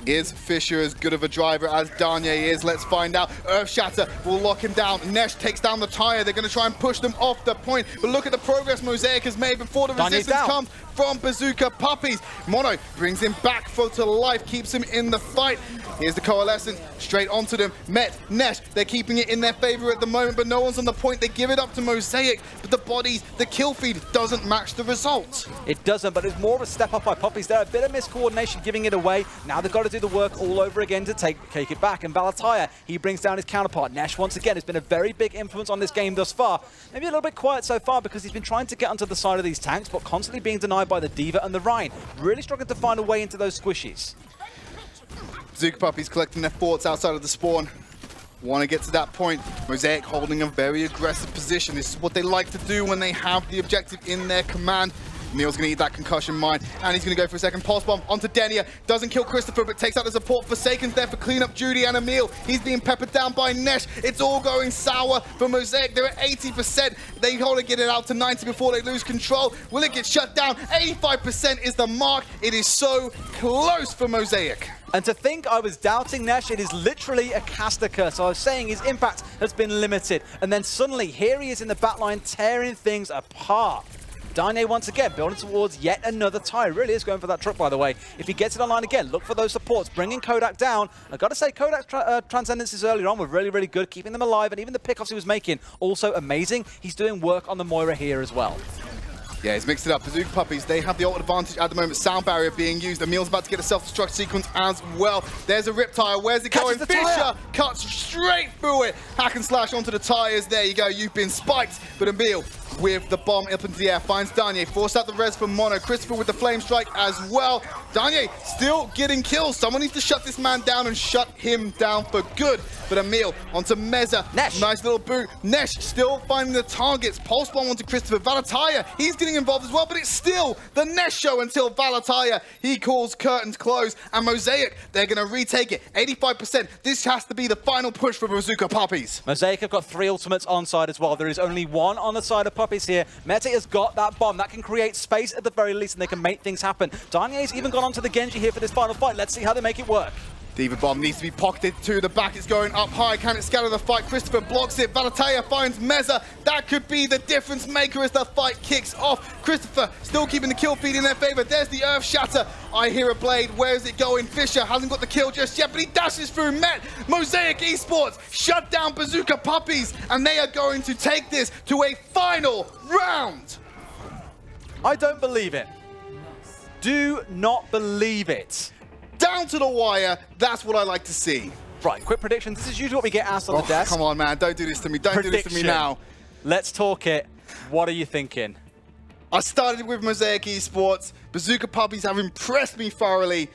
Is Fisher as good of a driver as Darnier is? Let's find out. Earthshatter will lock him down. Nesh takes down the tire. They're going to try and push them off the point. But look at the progress Mosaic has made before the resistance comes from Bazooka Puppies. Mono brings him back to life, keeps him in the fight. Here's the Coalescence straight onto them. Met, Nesh, they're keeping it in their favor at the moment, but no one's on the point. They give it up to Mosaic, but the bodies, the kill feed doesn't match the result. It doesn't, but it's more of a step up by Puppies. There a bit of miscoordination giving it away. Now they've got to do the work all over again to take it back. And Balataya, he brings down his counterpart. Nesh, once again, has been a very big influence on this game thus far. Maybe a little bit quiet so far because he's been trying to get onto the side of these tanks, but constantly being denied by the Diva and the Rhine. Really struggling to find a way into those squishies. Bazooka Puppies collecting their forts outside of the spawn. Want to get to that point. Mosaic holding a very aggressive position. This is what they like to do when they have the objective in their command. Neil's going to eat that concussion mine, and he's going to go for a second pulse bomb onto Denia. Doesn't kill Christopher, but takes out the support. Forsaken's there for cleanup duty, and Emil, he's being peppered down by Nesh. It's all going sour for Mosaic. They're at 80%. They got to get it out to 90 before they lose control. Will it get shut down? 85% is the mark. It is so close for Mosaic. And to think I was doubting Nesh, it is literally a caster curse. I was saying his impact has been limited. And then suddenly, here he is in the backline, tearing things apart. Danye once again building towards yet another tie. Really is going for that truck, by the way. If he gets it online again, look for those supports, bringing Kodak down. I've got to say, Kodak's transcendences earlier on were really, really good, keeping them alive, and even the pickoffs he was making, also amazing. He's doing work on the Moira here as well. Yeah, he's mixed it up. Bazooka Puppiez, they have the ult advantage at the moment. Sound barrier being used. Emil's about to get a self-destruct sequence as well. There's a rip tire. Where's it going? Fisher cuts straight through it. Hack and slash onto the tires. There you go. You've been spiked. But Emil with the bomb up into the air finds Danye. Forced out the res from Mono. Christopher with the flame strike as well. Danye still getting kills. Someone needs to shut this man down and shut him down for good. But Emil onto Meza. Nesh. Nice little boot. Nesh still finding the targets. Pulse bomb onto Christopher. Valataya, he's getting involved as well, but it's still the Nesh show until Valataya, he calls curtains close. And Mosaic, they're going to retake it. 85%. This has to be the final push for Bazooka Puppiez. Mosaic have got 3 ultimates on side as well. There is only 1 on the side of Puppiez here. Mete has got that bomb. That can create space at the very least, and they can make things happen. Danye's even gone onto the Genji here for this final fight. Let's see how they make it work. Diva bomb needs to be pocketed to the back. It's going up high. Can it scatter the fight? Christopher blocks it. Valataya finds Meza. That could be the difference maker as the fight kicks off. Christopher still keeping the kill feed in their favor. There's the Earth Shatter. I hear a blade. Where is it going? Fisher hasn't got the kill just yet, but he dashes through Met. Mosaic eSports shut down Bazooka Puppiez, and they are going to take this to a final round. I don't believe it. Do not believe it. Down to the wire, that's what I like to see. Right, quick predictions. This is usually what we get asked on the desk. Come on, man, don't do this to me. Don't do this to me now. Let's talk it. What are you thinking? I started with Mosaic eSports. Bazooka Puppiez have impressed me thoroughly.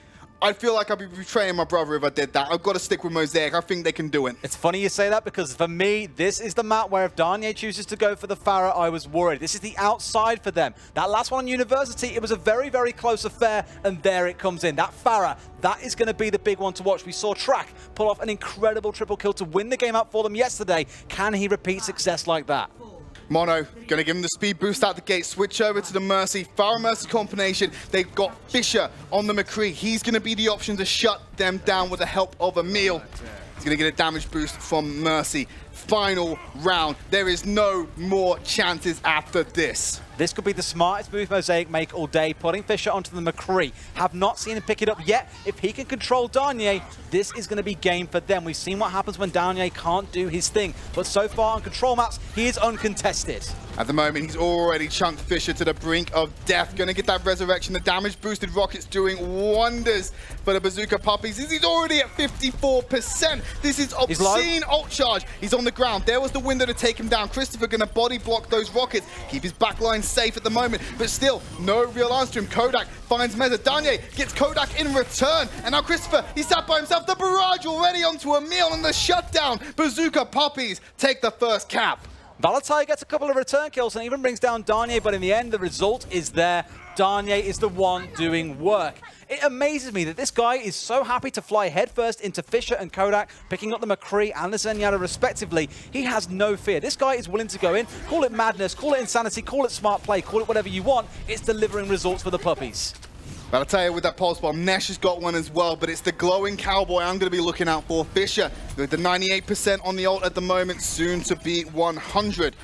I feel like I'd be betraying my brother if I did that. I've got to stick with Mosaic. I think they can do it. It's funny you say that, because for me, this is the map where if Danye chooses to go for the Pharah, I was worried. This is the outside for them. That last one on University, it was a very, very close affair, and there it comes in. That Pharah, that is going to be the big one to watch. We saw Track pull off an incredible triple kill to win the game out for them yesterday. Can he repeat success like that? Mono, going to give him the speed boost out the gate, switch over to the Mercy, Pharah Mercy combination. They've got Fisher on the McCree. He's going to be the option to shut them down with the help of Emil. He's going to get a damage boost from Mercy. Final round. There is no more chances after this. This could be the smartest move Mosaic make all day, putting Fisher onto the McCree. Have not seen him pick it up yet. If he can control Danye, this is going to be game for them. We've seen what happens when Danye can't do his thing. But so far on control maps, he is uncontested. At the moment, he's already chunked Fisher to the brink of death. Going to get that resurrection. The damage boosted rockets doing wonders for the Bazooka Puppies. He's already at 54%. This is obscene ult charge. He's on the ground. There was the window to take him down. Christopher going to body block those rockets. Keep his backline safe at the moment, but still no real answer to him. Kodak finds Meza. Danye gets Kodak in return, and now Christopher, he's sat by himself. The barrage already onto Emil, and the shutdown. Bazooka Puppiez take the first cap. Valataya gets a couple of return kills and even brings down Danye, but in the end, the result is there. Danye is the one doing work. It amazes me that this guy is so happy to fly headfirst into Fisher and Kodak, picking up the McCree and the Zenyatta respectively. He has no fear. This guy is willing to go in, call it madness, call it insanity, call it smart play, call it whatever you want. It's delivering results for the Puppies. But I'll tell you, with that pulse bomb, Nesh has got one as well, but it's the glowing cowboy I'm going to be looking out for. Fisher with the 98% on the ult at the moment, soon to be 100.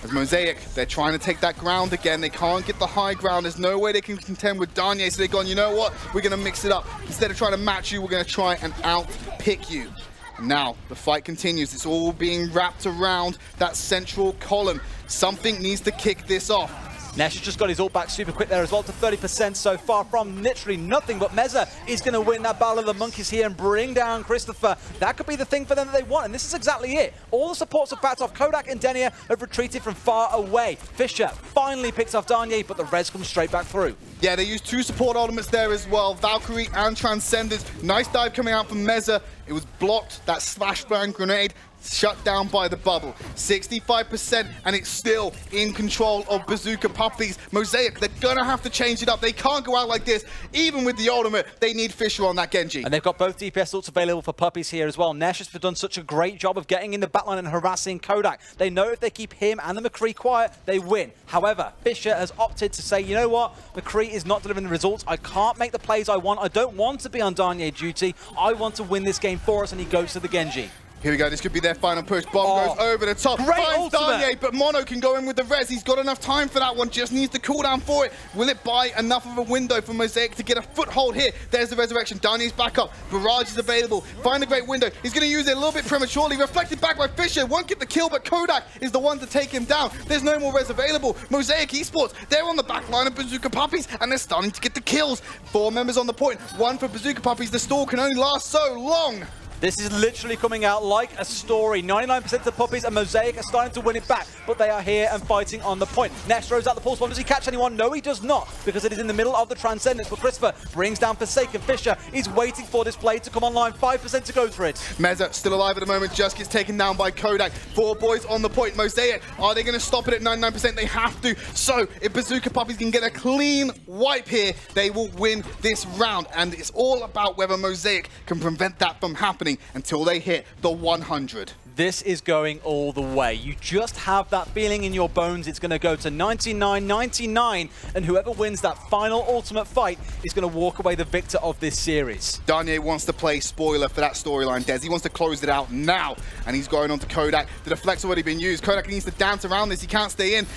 As Mosaic, they're trying to take that ground again. They can't get the high ground. There's no way they can contend with Danye, so they've gone, you know what? We're going to mix it up. Instead of trying to match you, we're going to try and out-pick you. And now, the fight continues. It's all being wrapped around that central column. Something needs to kick this off. Nesh has just got his ult back super quick there as well to 30% so far from literally nothing, but Meza is going to win that Battle of the Monkeys here and bring down Christopher. That could be the thing for them that they want, and this is exactly it. All the supports have backed off. Kodak and Denia have retreated from far away. Fisher finally picks off Danye, but the res comes straight back through. Yeah, they used 2 support ultimates there as well, Valkyrie and Transcendence. Nice dive coming out from Meza. It was blocked, that flashbang grenade, shut down by the bubble. 65%, and it's still in control of Bazooka Puppiez. Mosaic, they're gonna have to change it up. They can't go out like this. Even with the ultimate, they need Fisher on that Genji. And they've got both DPS ults available for Puppiez here as well. Nesh has done such a great job of getting in the backline and harassing Kodak. They know if they keep him and the McCree quiet, they win. However, Fisher has opted to say, you know what? McCree is not delivering the results. I can't make the plays I want. I don't want to be on Darnier duty. I want to win this game for us, and he goes to the Genji. Here we go, this could be their final push. Bomb goes over the top. Great Finds Darnier, but Mono can go in with the res. He's got enough time for that one, just needs the cooldown for it. Will it buy enough of a window for Mosaic to get a foothold here? There's the resurrection. Darnier's back up. Barrage is available. Find a great window. He's going to use it a little bit prematurely. Reflected back by Fisher. Won't get the kill, but Kodak is the one to take him down. There's no more res available. Mosaic eSports, they're on the back line of Bazooka Puppiez, and they're starting to get the kills. 4 members on the point. 1 for Bazooka Puppiez. The stall can only last so long. This is literally coming out like a story. 99% of the Puppiez and Mosaic are starting to win it back, but they are here and fighting on the point. Nesh throws out the pulse bomb. Does he catch anyone? No, he does not, because it is in the middle of the Transcendence. But Christopher brings down Forsaken. Fisher is waiting for this play to come online. 5% to go, Tridd. Meza still alive at the moment, just gets taken down by Kodak. 4 boys on the point. Mosaic, are they going to stop it at 99%? They have to. So if Bazooka Puppiez can get a clean wipe here, they will win this round. And it's all about whether Mosaic can prevent that from happening until they hit the 100. This is going all the way. You just have that feeling in your bones. It's going to go to 99-99, and whoever wins that final ultimate fight is going to walk away the victor of this series. Darnier wants to play spoiler for that storyline, Des. He wants to close it out now, and he's going on to Kodak. The deflect's already been used. Kodak needs to dance around this. He can't stay in.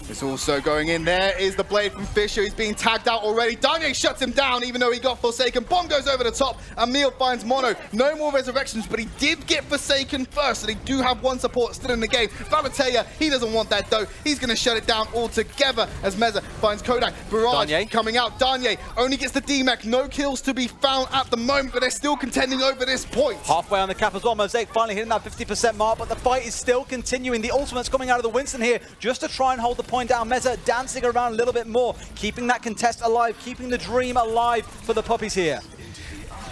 It's also going in. There is the blade from Fisher. He's being tagged out already. Darnier shuts him down, even though he got Forsaken. Bomb goes over the top. Emil finds Mono. No more resurrections, but he did get Forsaken first, so they do have 1 support still in the game. Valkyrie, he doesn't want that, though. He's going to shut it down altogether as Meza finds Kodak. Barrage Darnier coming out. Darnier only gets the DMAC. No kills to be found at the moment, but they're still contending over this point. Halfway on the cap as well. Mosaic finally hitting that 50% mark, but the fight is still continuing. The ultimate's coming out of the Winston here just to try and hold the point down. Meza dancing around a little bit more, keeping that contest alive, keeping the dream alive for the Puppiez here.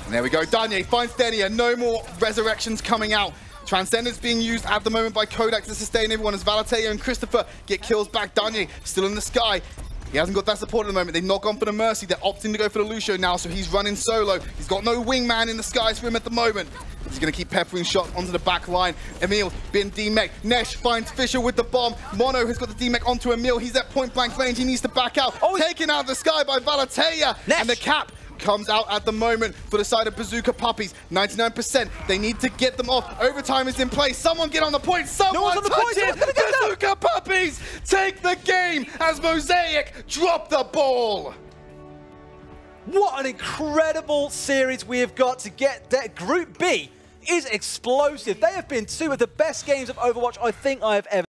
And there we go. Darnier finds Denia. No more resurrections coming out. Transcendence being used at the moment by Kodak to sustain everyone as Valkyrie and Christopher get kills back. Darnier still in the sky. He hasn't got that support at the moment. They've not gone for the Mercy. They're opting to go for the Lucio now, so he's running solo. He's got no wingman in the skies for him at the moment. He's going to keep peppering shots onto the back line. Emil being D-Mech. Nesh finds Fisher with the bomb. Mono has got the D-Mech onto Emil. He's at point-blank range. He needs to back out. Oh, taken out of the sky by Valkyrie. And the cap comes out at the moment for the side of Bazooka Puppiez. 99%. They need to get them off. Overtime is in place. Someone get on the point. Someone touch it. Bazooka Puppiez take the game as Mosaic drop the ball. What an incredible series we have got to get there. Group B is explosive. They have been 2 of the best games of Overwatch I think I have ever